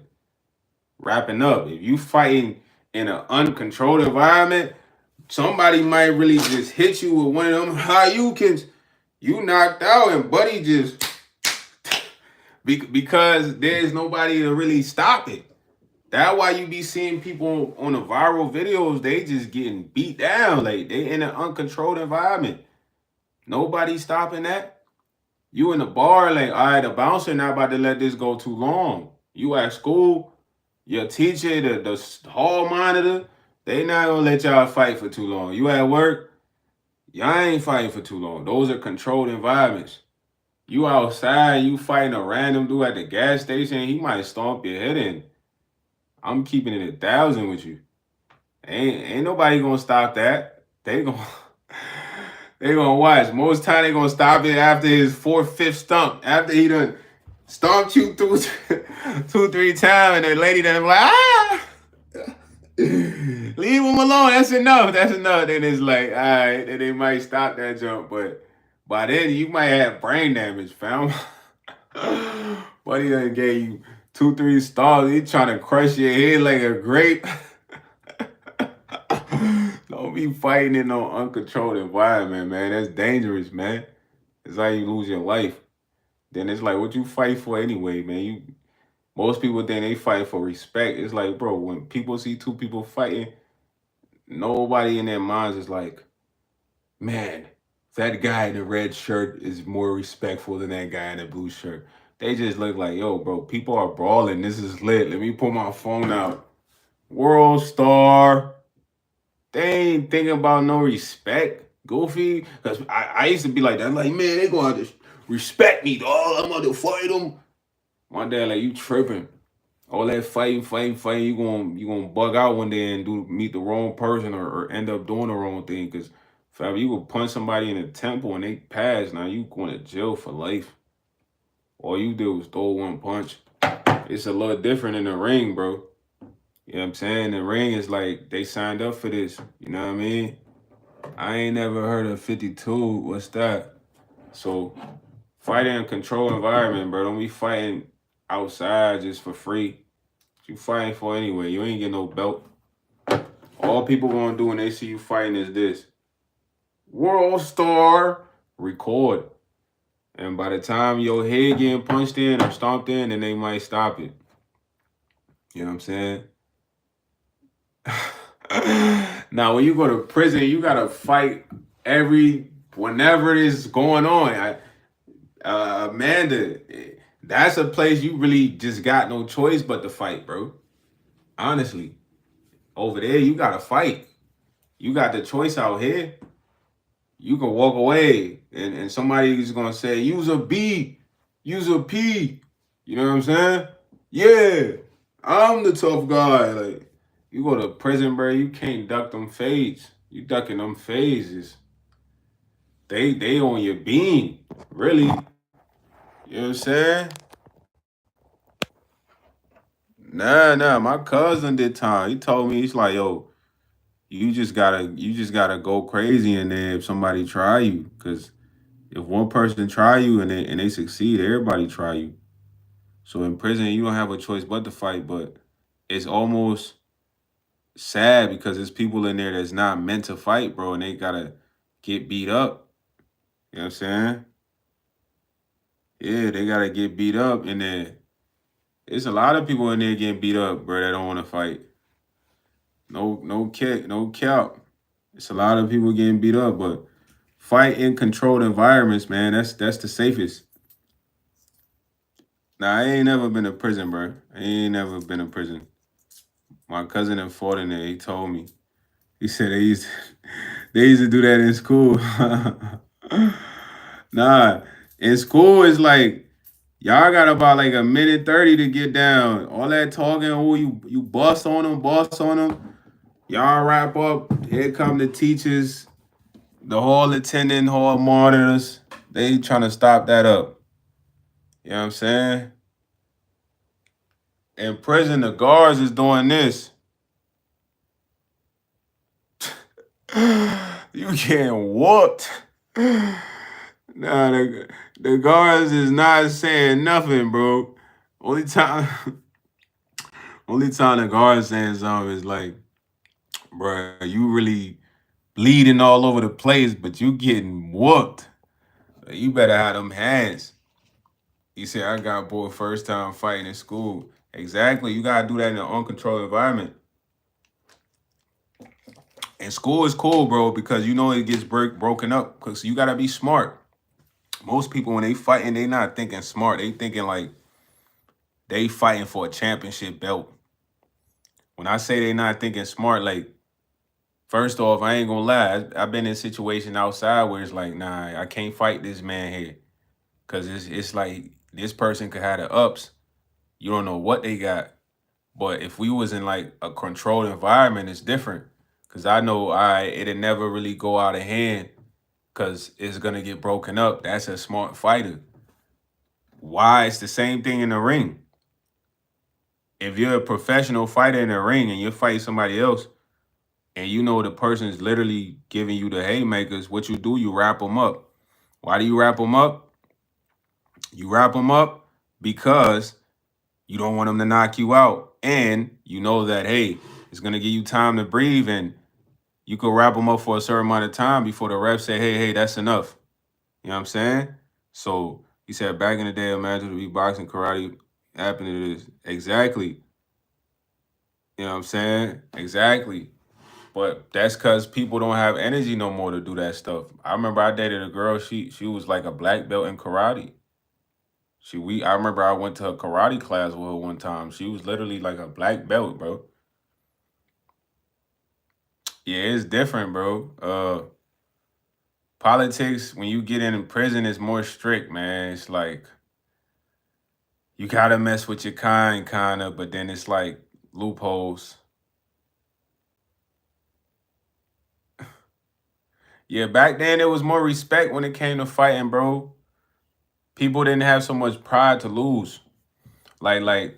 up. If you fighting in an uncontrolled environment, somebody might really just hit you with one of them Haryukens. You knocked out and buddy just because there's nobody to really stop it. That's why you be seeing people on the viral videos, they just getting beat down. Like they in an uncontrolled environment. Nobody stopping that. You in the bar, like, all right, the bouncer not about to let this go too long. You at school, your teacher, the hall monitor, they not gonna let y'all fight for too long. You at work, y'all ain't fighting for too long. Those are controlled environments. You outside, you fighting a random dude at the gas station, he might stomp your head in. I'm keeping it 1,000 with you. Ain't nobody gonna stop that. They gonna they gonna watch. Most time they gonna stop it after his fourth, fifth stump. After he done stomped you through 2, 3 times, and the lady done like, ah, leave him alone. That's enough. That's enough. Then it's like, all right, then they might stop that jump, but by then you might have brain damage, fam. Buddy done gave you 2, 3 stars. He trying to crush your head like a grape. Don't be fighting in no uncontrolled environment, man. That's dangerous, man. It's how you lose your life. Then it's like, what you fight for anyway, man? Most people think they fight for respect. It's like, bro, when people see two people fighting, nobody in their minds is like, man, that guy in the red shirt is more respectful than that guy in the blue shirt. They just look like, yo, bro, people are brawling. This is lit. Let me pull my phone out. World star. They ain't thinking about no respect. Goofy. Because I used to be like that. Like, man, they going to have to respect me, dog. I'm going to fight them. My dad, like, you tripping. All that fighting, you gonna bug out one day and meet the wrong person or end up doing the wrong thing. Because if you would punch somebody in the temple and they pass, now you going to jail for life. All you did was throw one punch. It's a little different in the ring, bro. You know what I'm saying? The ring is like they signed up for this. You know what I mean? I ain't never heard of 52. What's that? So fighting in a controlled environment, bro. Don't be fighting outside just for free. What you fighting for anyway? You ain't get no belt. All people gonna do when they see you fighting is this. World star, record. And by the time your head getting punched in or stomped in, then they might stop it. You know what I'm saying? Now, when you go to prison, you gotta fight whenever it is going on. Amanda, that's a place you really just got no choice but to fight, bro. Honestly, over there you gotta fight. You got the choice out here. You can walk away, and somebody is gonna say, "Use a B, use a P." You know what I'm saying? Yeah, I'm the tough guy. Like. You go to prison, bro, you can't duck them fades. You ducking them phases. They on your beam. Really. You know what I'm saying? Nah. My cousin did time. He told me, he's like, yo, you just gotta go crazy in there if somebody try you. Cause if one person try you and they succeed, everybody try you. So in prison, you don't have a choice but to fight, but it's almost sad because there's people in there that's not meant to fight, bro, and they gotta get beat up. You know what I'm saying? Yeah, they gotta get beat up, and then there's a lot of people in there getting beat up, bro, that don't want to fight. No kick, no count. It's a lot of people getting beat up, but fight in controlled environments, man. That's the safest. Nah, I ain't never been to prison, bro. I ain't never been to prison. My cousin that fought in there, he told me. He said they used to do that in school. Nah, in school it's like y'all got about like a minute 30 to get down. All that talking, oh you bust on them, boss on them. Y'all wrap up. Here come the teachers, the hall attendant, hall monitors. They trying to stop that up. You know what I'm saying? In prison, the guards is doing this. You getting whooped. Nah, the guards is not saying nothing, bro. Only time, only time the guards saying something is like, bro, you really bleeding all over the place, but you getting whooped. You better have them hands. He said, I got bored first time fighting in school. Exactly. You gotta do that in an uncontrolled environment. And school is cool, bro, because you know it gets broken up because you gotta be smart. Most people when they fighting, they not thinking smart. They thinking like they fighting for a championship belt. When I say they not thinking smart, like first off, I ain't gonna lie. I've been in a situation outside where it's like, nah, I can't fight this man here. Cause it's like this person could have the ups. You don't know what they got. But if we was in like a controlled environment, it's different. Cause I know it'll never really go out of hand because it's gonna get broken up. That's a smart fighter. Why? It's the same thing in the ring. If you're a professional fighter in the ring and you're fighting somebody else, and you know the person's literally giving you the haymakers, what you do, you wrap them up. Why do you wrap them up? You wrap them up because you don't want them to knock you out. And you know that, hey, it's going to give you time to breathe. And you could wrap them up for a certain amount of time before the ref say, hey, that's enough. You know what I'm saying? So he said back in the day, imagine to be boxing, karate happened to this. Exactly. You know what I'm saying? Exactly. But that's because people don't have energy no more to do that stuff. I remember I dated a girl. She was like a black belt in karate. I remember I went to a karate class with her one time. She was literally like a black belt, bro. Yeah, it's different, bro. Politics when you get in prison is more strict, man. It's like you gotta mess with your kind of, but then it's like loopholes. Yeah, back then there was more respect when it came to fighting, bro. People didn't have so much pride to lose. Like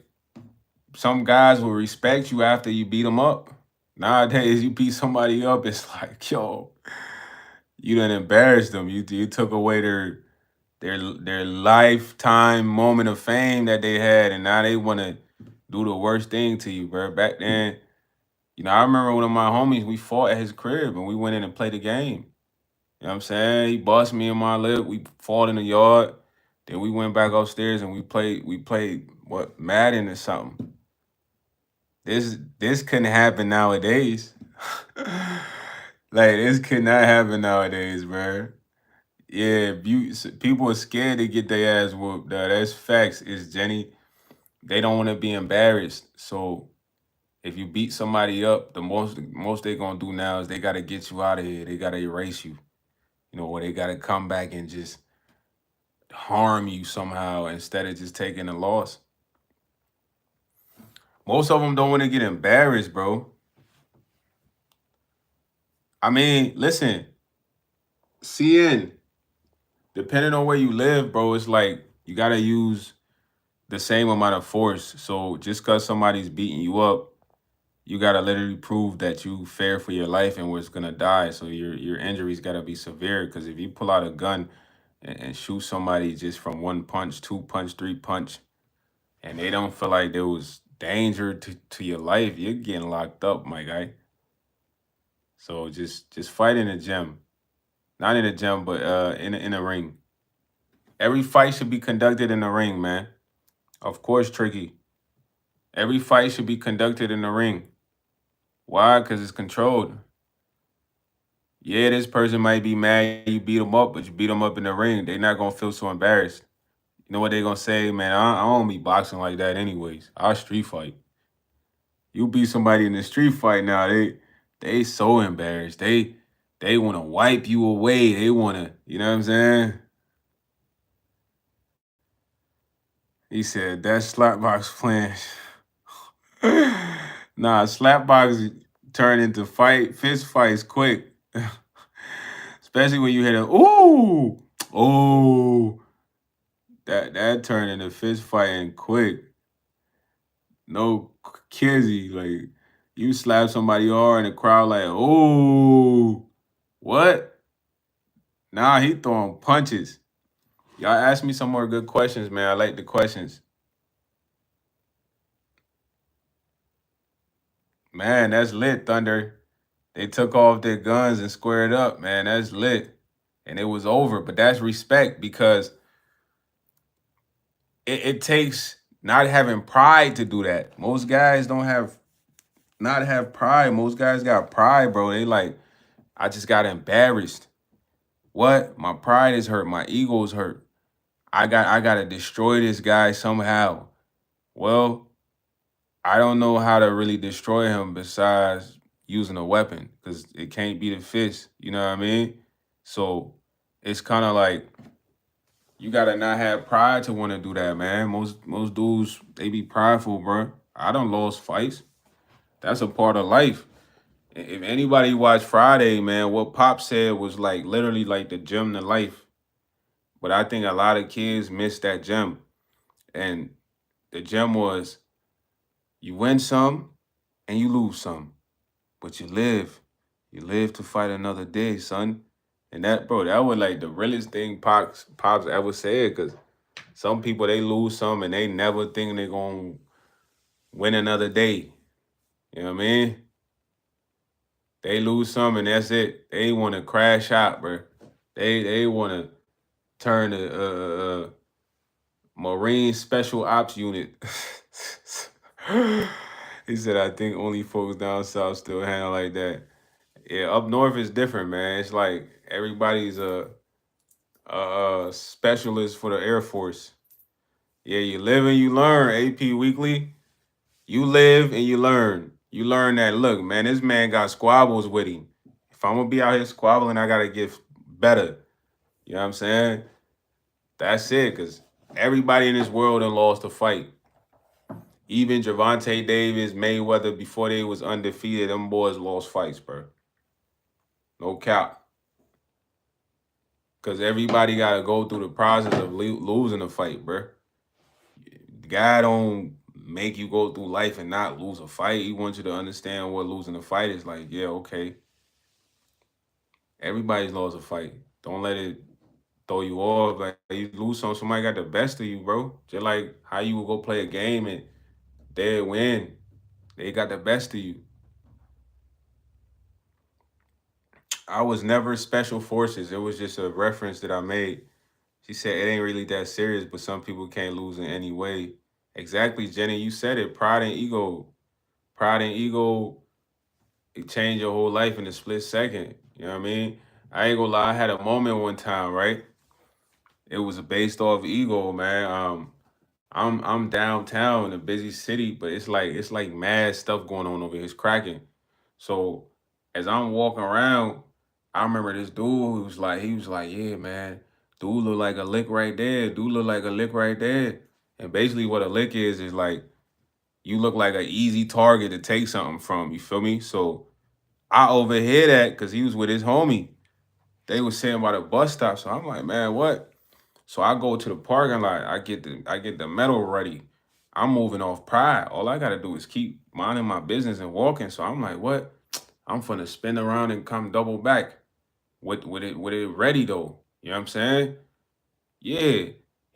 some guys will respect you after you beat them up. Nowadays, you beat somebody up, it's like, yo, you done embarrassed them. You took away their lifetime moment of fame that they had, and now they want to do the worst thing to you, bro. Back then, I remember one of my homies, we fought at his crib, and we went in and played a game. You know what I'm saying? He bust me in my lip. We fought in the yard. Then we went back upstairs and we played what, Madden or something. This couldn't happen nowadays. Like this could not happen nowadays, bro. Yeah, people are scared to get their ass whooped. That's facts. It's Jenny. They don't want to be embarrassed. So if you beat somebody up, the most they gonna do now is they gotta get you out of here. They gotta erase you. Or they gotta come back and just harm you somehow instead of just taking a loss. Most of them don't want to get embarrassed, bro. I mean, listen, CN, depending on where you live, bro, it's like you gotta use the same amount of force. So just because somebody's beating you up, you gotta literally prove that you fair for your life and was gonna die. So your injuries gotta be severe. Because if you pull out a gun and shoot somebody just from one punch, two punch, three punch, and they don't feel like there was danger to your life, you're getting locked up, my guy. So just fight in the gym, not in the gym, but in a ring. Every fight should be conducted in the ring, man. Of course, tricky. Every fight should be conducted in the ring. Why? Because it's controlled. Yeah, this person might be mad you beat them up, but you beat them up in the ring. They're not gonna feel so embarrassed. You know what they gonna say, man? I don't be boxing like that, anyways. I street fight. You beat somebody in the street fight now, they so embarrassed. They want to wipe you away. They want to, you know what I'm saying? He said that slapbox plan. Nah, slapbox turn into fist fights quick. Especially when you hit a ooh, that turned into fist fighting quick. No kizzy, like you slap somebody hard and the crowd like, oh, what? Nah, he throwing punches. Y'all ask me some more good questions, man. I like the questions. Man, that's lit, Thunder. They took off their guns and squared up, man. That's lit. And it was over. But that's respect because it takes not having pride to do that. Most guys don't have not have pride. Most guys got pride, bro. They like, I just got embarrassed. What? My pride is hurt. My ego is hurt. I gotta destroy this guy somehow. Well, I don't know how to really destroy him besides using a weapon because it can't be the fist. You know what I mean? So it's kind of like you gotta not have pride to want to do that, man. Most dudes they be prideful, bro. I don't lost fights. That's a part of life. If anybody watched Friday, man, what Pop said was like literally like the gem to life. But I think a lot of kids miss that gem. And the gem was you win some and you lose some, but you live. You live to fight another day, son. And that, bro, that was like the realest thing Pops ever said. Cause some people they lose some and they never think they're gonna win another day. You know what I mean? They lose some and that's it. They want to crash out, bro. They want to turn a Marine Special Ops Unit. He said, I think only folks down south still handle like that. Yeah, up north is different, man. It's like everybody's a specialist for the Air Force. Yeah, you live and you learn, AP Weekly. You live and you learn. You learn that, look, man, this man got squabbles with him. If I'm going to be out here squabbling, I got to get better. You know what I'm saying? That's it, because everybody in this world done lost a fight. Even Gervonta Davis, Mayweather, before they was undefeated, them boys lost fights, bro. No cap. Because everybody got to go through the process of losing a fight, bro. God don't make you go through life and not lose a fight. He wants you to understand what losing a fight is like. Yeah, okay. Everybody's lost a fight. Don't let it throw you off. Like you lose somebody got the best of you, bro. Just like how you would go play a game and they win. They got the best of you. I was never special forces. It was just a reference that I made. She said it ain't really that serious, but some people can't lose in any way. Exactly, Jenny. You said it. Pride and ego. Pride and ego, it changed your whole life in a split second. You know what I mean? I ain't gonna lie. I had a moment one time, right? It was based off ego, man. I'm downtown in a busy city, but it's like mad stuff going on over here. It's cracking. So as I'm walking around, I remember this dude who was like, yeah, man, dude look like a lick right there. Dude look like a lick right there. And basically what a lick is like you look like an easy target to take something from. You feel me? So I overhear that because he was with his homie. They was sitting by the bus stop. So I'm like, man, what? So I go to the parking lot. I get the metal ready. I'm moving off pride. All I gotta do is keep minding my business and walking. So I'm like, what? I'm finna spin around and come double back with it ready though. You know what I'm saying? Yeah.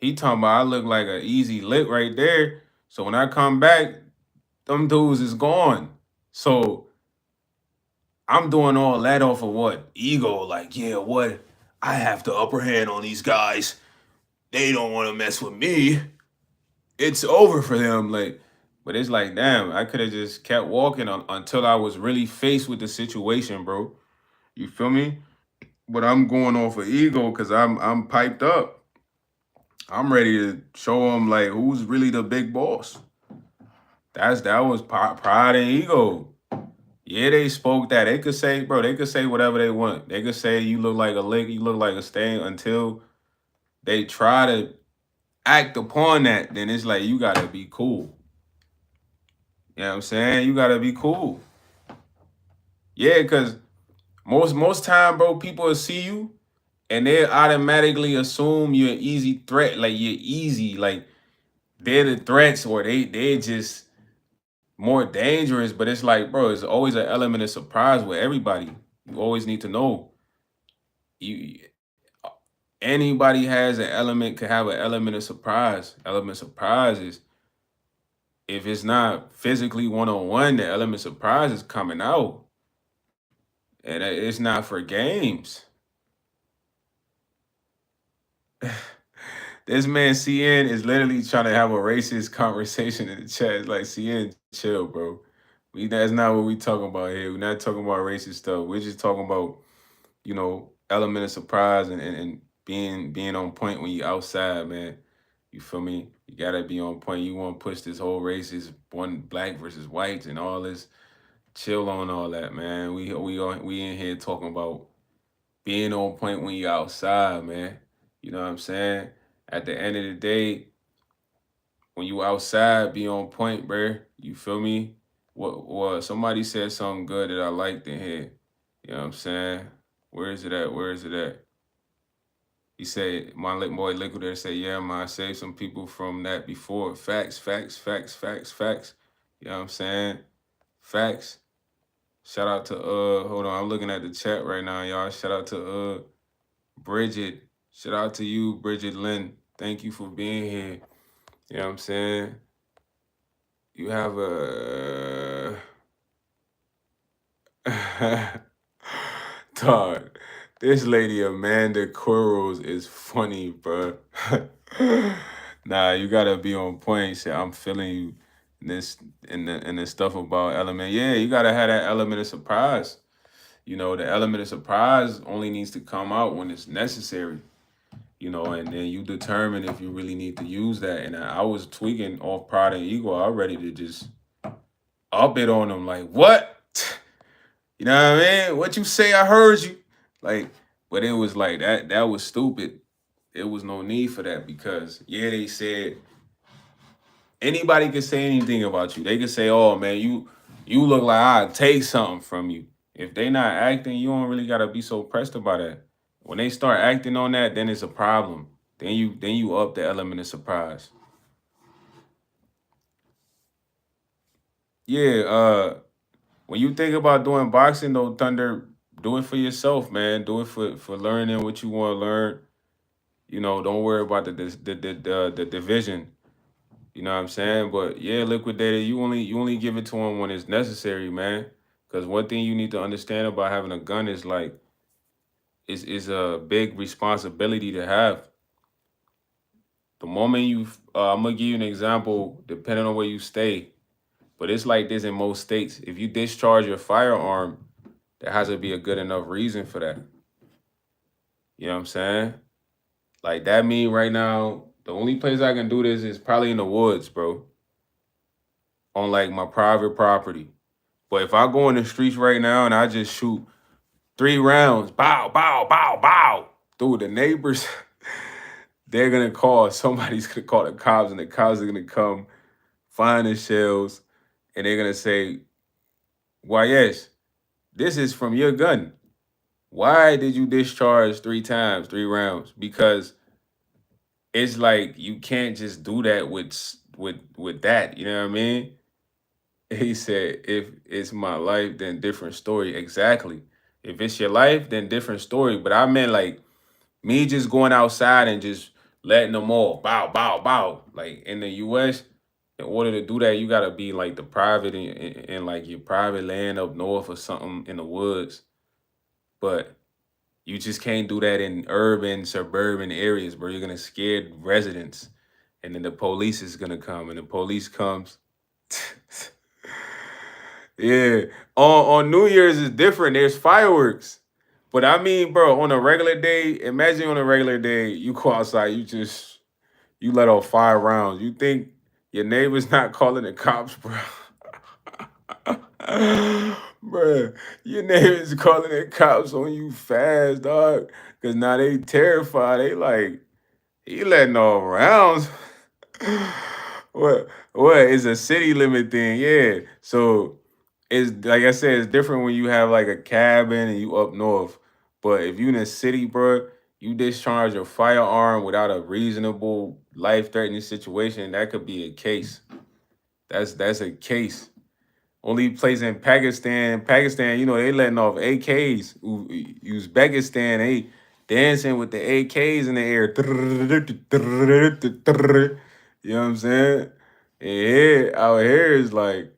He talking about I look like an easy lick right there. So when I come back, them dudes is gone. So I'm doing all that off of what? Ego, like, yeah, what? I have the upper hand on these guys. They don't want to mess with me. It's over for them. Like, but it's like, damn, I could have just kept walking until I was really faced with the situation, bro. You feel me? But I'm going off of ego because I'm piped up. I'm ready to show them like who's really the big boss. That was pride and ego. Yeah, they spoke that. They could say, bro, they could say whatever they want. They could say you look like a lick, you look like a stain until they try to act upon that, then it's like you gotta be cool. You know what I'm saying? You gotta be cool. Yeah, cause most time, bro, people will see you and they automatically assume you're an easy threat. Like you're easy. Like they're the threats or they're just more dangerous. But it's like, bro, it's always an element of surprise with everybody. You always need to know. You anybody has an element could have an element of surprise. Element of surprise is if it's not physically one on one, the element of surprise is coming out. And it's not for games. This man CN is literally trying to have a racist conversation in the chat. It's like CN, chill, bro. That's not what we talking about here. We're not talking about racist stuff. We're just talking about, element of surprise and being on point when you outside, man. You feel me? You gotta be on point. You want to push this whole racist one black versus whites and all this. Chill on all that, man. We in here talking about being on point when you outside, man. You know what I'm saying? At the end of the day, when you outside, be on point, bruh. You feel me? What somebody said something good that I liked in here. You know what I'm saying? Where is it at? Where is it at? He said, my boy Liquidator said, yeah, man, I saved some people from that before. Facts, facts, facts, facts, facts. You know what I'm saying? Facts. Shout out to hold on, I'm looking at the chat right now, y'all. Shout out to Bridget. Shout out to you, Bridget Lynn. Thank you for being here. You know what I'm saying? You have a dog. This lady Amanda Quarles is funny, bro. Nah, you gotta be on point. Say, I'm feeling you. This and the stuff about element. Yeah, you gotta have that element of surprise. The element of surprise only needs to come out when it's necessary. And then you determine if you really need to use that. And I was tweaking off pride and ego. I ready to just up it on them. Like, what? You know what I mean? What you say? I heard you. Like, but it was like that. That was stupid. There was no need for that because they said anybody could say anything about you. They could say, "Oh man, you look like I take something from you." If they not acting, you don't really gotta be so pressed about that. When they start acting on that, then it's a problem. Then you up the element of surprise. Yeah, when you think about doing boxing though, Thunder, do it for yourself, man. Do it for learning what you want to learn. Don't worry about the division. You know what I'm saying? But yeah, Liquidator, you only give it to him when it's necessary, man. Because one thing you need to understand about having a gun is like is a big responsibility to have. The moment I'm gonna give you an example, depending on where you stay. But it's like this in most states. If you discharge your firearm, there has to be a good enough reason for that. You know what I'm saying? Like that mean right now, the only place I can do this is probably in the woods, bro. On like my private property. But if I go in the streets right now and I just shoot 3 rounds, bow, bow, bow, bow, dude, the neighbors, they're gonna call, somebody's gonna call the cops, and the cops are gonna come find the shells, and they're gonna say, why, yes, this is from your gun. Why did you discharge 3 times, 3 rounds? Because it's like you can't just do that with that. You know what I mean? He said, if it's my life, then different story. Exactly. If it's your life, then different story. But I meant like me just going outside and just letting them all bow, bow, bow. Like in the US, in order to do that, you gotta be like the private in like your private land up north or something in the woods. But you just can't do that in urban, suburban areas where you're gonna scare residents. And then the police is gonna come, and the police comes. Yeah. On New Year's is different. There's fireworks. But I mean, bro, on a regular day, imagine on a regular day, you go outside, you let off 5 rounds. You think your neighbor's not calling the cops, bro? Bruh, your neighbor's calling the cops on you fast, dog. Cause now they terrified. They like, he letting off rounds. What is a city limit thing? Yeah. So it's like I said, it's different when you have like a cabin and you up north. But if you in a city, bro, you discharge your firearm without a reasonable life-threatening situation, that could be a case. That's a case. Only place in Pakistan, they letting off AKs. Uzbekistan, they dancing with the AKs in the air. You know what I'm saying? Yeah, out here is like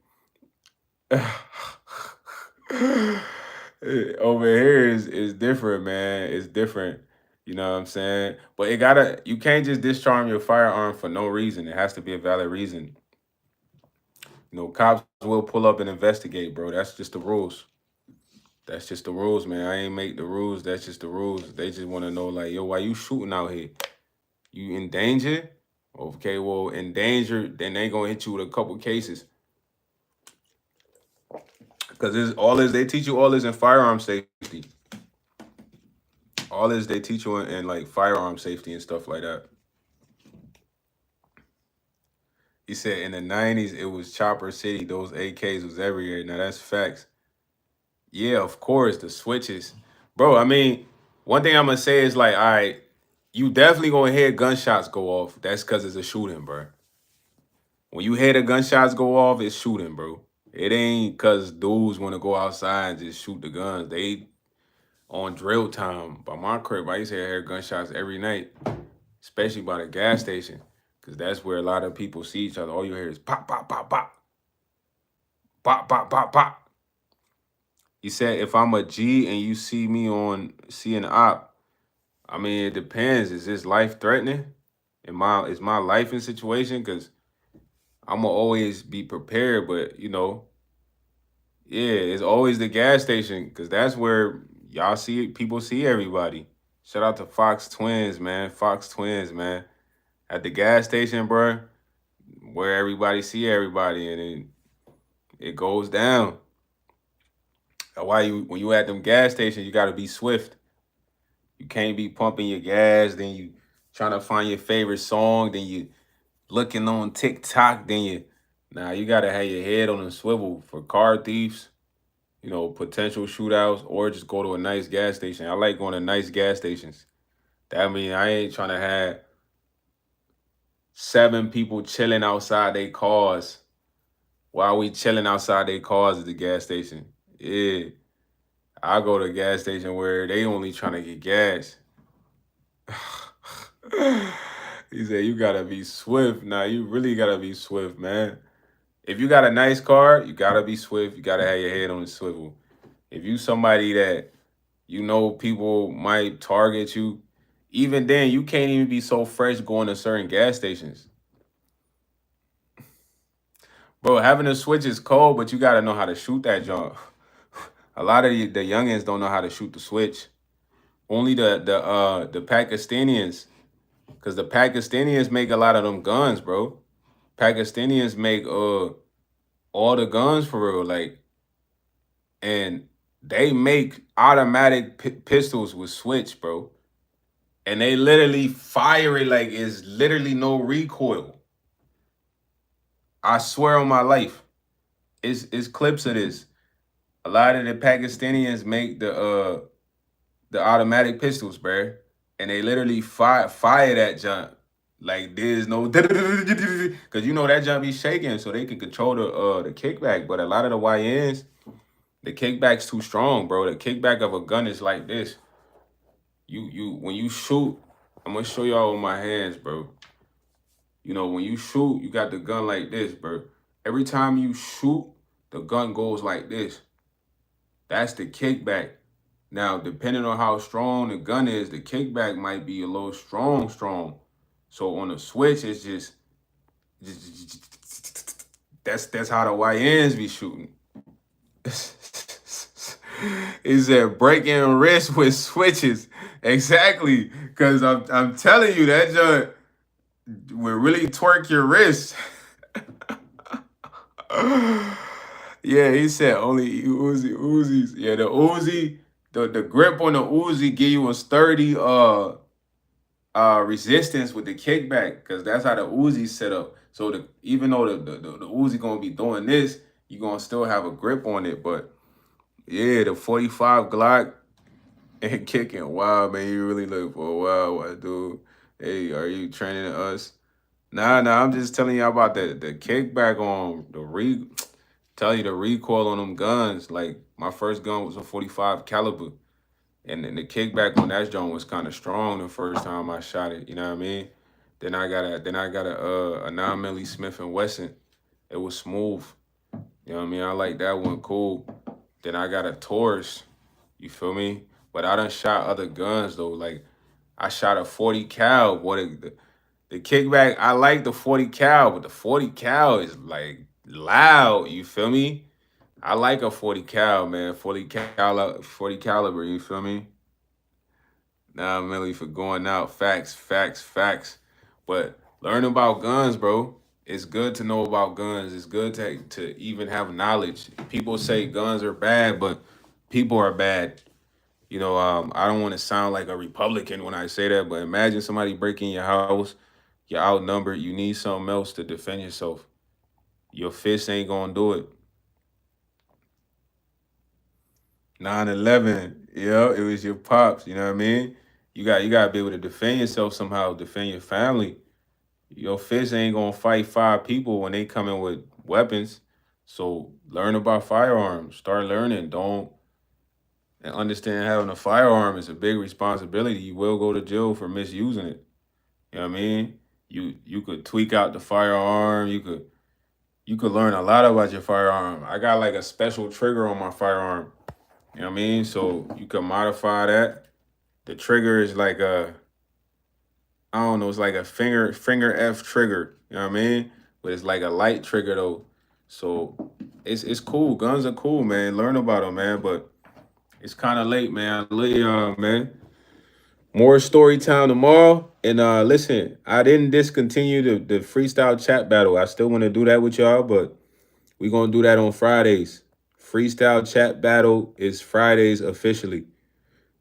over here is different, man. It's different. You know what I'm saying? But you can't just discharge your firearm for no reason. It has to be a valid reason. Cops will pull up and investigate, bro. That's just the rules. That's just the rules, man. I ain't make the rules. That's just the rules. They just want to know, like, yo, why you shooting out here? You in danger? Okay, well, in danger, then they gonna hit you with a couple cases. Cause it's all this they teach you all this in firearm safety. All this they teach you in like firearm safety and stuff like that. He said in the 90s it was Chopper City. Those AKs was everywhere. Now that's facts. Yeah, of course, the switches. Bro, I mean, one thing I'm gonna say is like, all right, you definitely gonna hear gunshots go off. That's cause it's a shooting, bro. When you hear the gunshots go off, it's shooting, bro. It ain't cause dudes wanna go outside and just shoot the guns. They on drill time. By my crib, I used to hear gunshots every night, especially by the gas station. Cause that's where a lot of people see each other. All you hear is pop, pop, pop, pop, pop, pop, pop, pop. He said, if I'm a G and you see me on see an op, I mean, it depends. Is this life threatening? Is my life in situation? Cause I'm gonna always be prepared, but yeah, it's always the gas station, cause that's where y'all see people see everybody. Shout out to Fox Twins, man. Fox Twins, man. At the gas station, bro, where everybody see everybody, and it goes down. That's why when you at them gas stations, you gotta be swift. You can't be pumping your gas, then you trying to find your favorite song, then you looking on TikTok, then you gotta have your head on a swivel for car thieves, potential shootouts, or just go to a nice gas station. I like going to nice gas stations. That mean I ain't trying to have 7 people chilling outside their cars while we chilling outside their cars at the gas station. Yeah, I go to a gas station where they only trying to get gas. He said, you gotta be swift. Nah, you really gotta be swift, man. If you got a nice car, you gotta be swift. You gotta have your head on the swivel. If you somebody that people might target you, even then you can't even be so fresh going to certain gas stations. Bro, having a switch is cold, but you gotta know how to shoot that jump. A lot of the youngins don't know how to shoot the switch. Only the Pakistanians, because the Pakistanians make a lot of them guns, bro. Pakistanians make all the guns for real, like, and they make automatic pistols with switch, bro. And they literally fire it like it's literally no recoil. I swear on my life, it's clips of this. A lot of the Pakistanians make the automatic pistols, bro, and they literally fire that jump like there's no because that jump be shaking, so they can control the kickback. But a lot of the YNs, the kickback's too strong, bro. The kickback of a gun is like this. You when you shoot, I'm gonna show y'all with my hands, bro. When you shoot, you got the gun like this, bro. Every time you shoot, the gun goes like this. That's the kickback. Now, depending on how strong the gun is, the kickback might be a little strong. So on the switch, it's just that's how the YNs be shooting. Is that breaking wrist with switches? Exactly, because I'm telling you that joint will really twerk your wrist. Yeah, he said only Uzis. Yeah, the Uzi, the grip on the Uzi give you a sturdy resistance with the kickback, because that's how the Uzi set up. So even though the Uzi gonna be doing this, you gonna still have a grip on it. But yeah, the 45 Glock and kicking. Wow, man, you really look for a while, what, dude. Hey, are you training us? Nah, I'm just telling you about the kickback on tell you the recoil on them guns. Like my first gun was a 45 caliber. And then the kickback on that joint was kind of strong the first time I shot it. You know what I mean? Then I got a 9mm Smith and Wesson. It was smooth. You know what I mean? I like that one, cool. Then I got a Taurus. You feel me? But I done shot other guns though. Like I shot a 40 cal. The kickback, I like the 40 cal, but the 40 cal is like loud. You feel me? I like a 40 cal, man. 40 caliber. You feel me? Nah, Millie, for going out. Facts, facts, facts. But learn about guns, bro. It's good to know about guns. It's good to even have knowledge. People say guns are bad, but people are bad. I don't want to sound like a Republican when I say that, but imagine somebody breaking your house, you're outnumbered, you need something else to defend yourself. Your fist ain't gonna do it. 9/11, yeah, it was your pops. You know what I mean? You gotta be able to defend yourself somehow, defend your family. Your fist ain't gonna fight five people when they come in with weapons. So learn about firearms. Start learning. Don't and understand having a firearm is a big responsibility. You will go to jail for misusing it. You know what I mean? You could tweak out the firearm. You could learn a lot about your firearm. I got like a special trigger on my firearm. You know what I mean? So you can modify that. The trigger is like a I don't know, it's like a finger F trigger. You know what I mean? But it's like a light trigger though. So it's cool. Guns are cool, man. Learn about them, man. But it's kind of late, man. I love y'all, man. More story time tomorrow. And listen, I didn't discontinue the freestyle chat battle. I still want to do that with y'all, but we're gonna do that on Fridays. Freestyle chat battle is Fridays officially.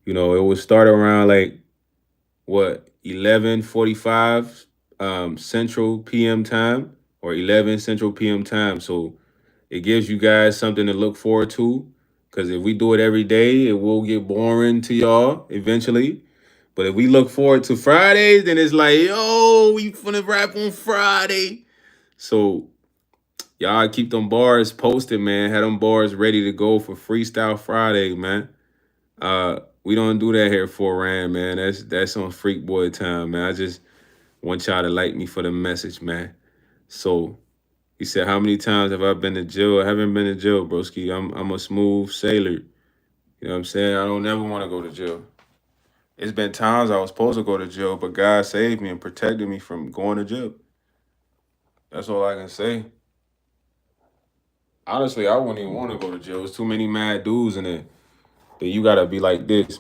It will start around like what 11:45 Central PM time or 11 Central PM time. So it gives you guys something to look forward to. Because if we do it every day, it will get boring to y'all eventually. But if we look forward to Fridays, then it's like, yo, we finna rap on Friday. So y'all keep them bars posted, man. Have them bars ready to go for Freestyle Friday, man. We don't do that here for Rand, man. That's on Freak Boy time, man. I just want y'all to like me for the message, man. So he said, how many times have I been to jail? I haven't been to jail, broski. I'm a smooth sailor. You know what I'm saying? I don't ever want to go to jail. It's been times I was supposed to go to jail, but God saved me and protected me from going to jail. That's all I can say. Honestly, I wouldn't even want to go to jail. There's too many mad dudes in it. That you gotta be like this.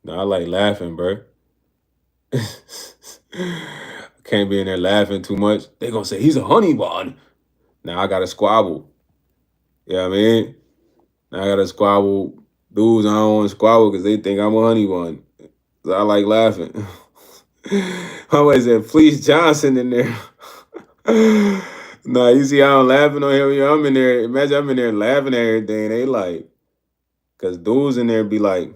Now I like laughing, bro. Can't be in there laughing too much. They gonna say he's a honey bun. Now I gotta squabble. You know what I mean? Now I gotta squabble. Dudes, I don't want to squabble because they think I'm a honey bun. So I like laughing. Somebody said, please Johnson in there. Nah, you see how I'm laughing on here? I'm in there. Imagine I'm in there laughing at everything. They like, because dudes in there be like,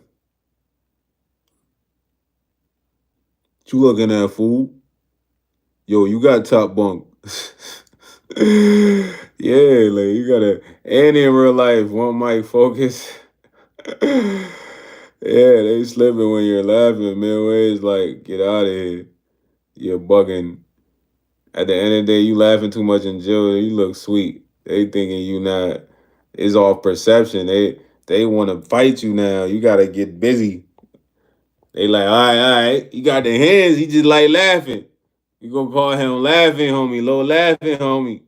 you looking at, fool? Yo, you got top bunk. Yeah, like you gotta, and in real life, one mic focus. Yeah, they slipping when you're laughing. Midway is like, get out of here. You're bugging. At the end of the day, you laughing too much in jail. You look sweet. They thinking you not. It's all perception. They want to fight you now. You gotta get busy. They like, all right. You got the hands. He just like laughing. You gonna call him laughing, homie. Low laughing, homie.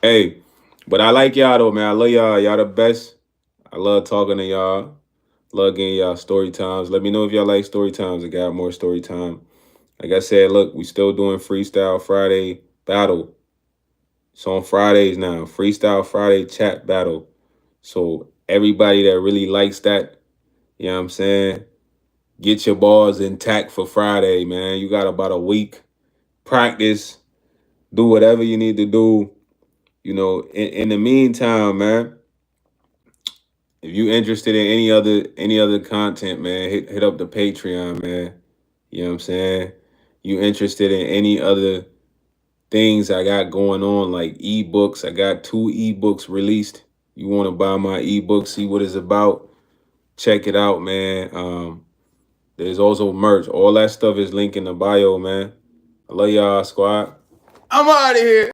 Hey, but I like y'all though, man. I love y'all. Y'all the best. I love talking to y'all. Love getting y'all story times. Let me know if y'all like story times. I got more story time. Like I said, look, we still doing Freestyle Friday battle. It's on Fridays now. Freestyle Friday chat battle. So everybody that really likes that, you know what I'm saying? Get your balls intact for Friday, man. You got about a week. Practice. Do whatever you need to do. In the meantime, man, if you interested in any other content, man, hit up the Patreon, man. You know what I'm saying? You interested in any other things I got going on, like ebooks. I got 2 ebooks released. You want to buy my ebook, see what it's about, check it out, man. There's also merch. All that stuff is linked in the bio, man. I love y'all, squad. I'm out of here.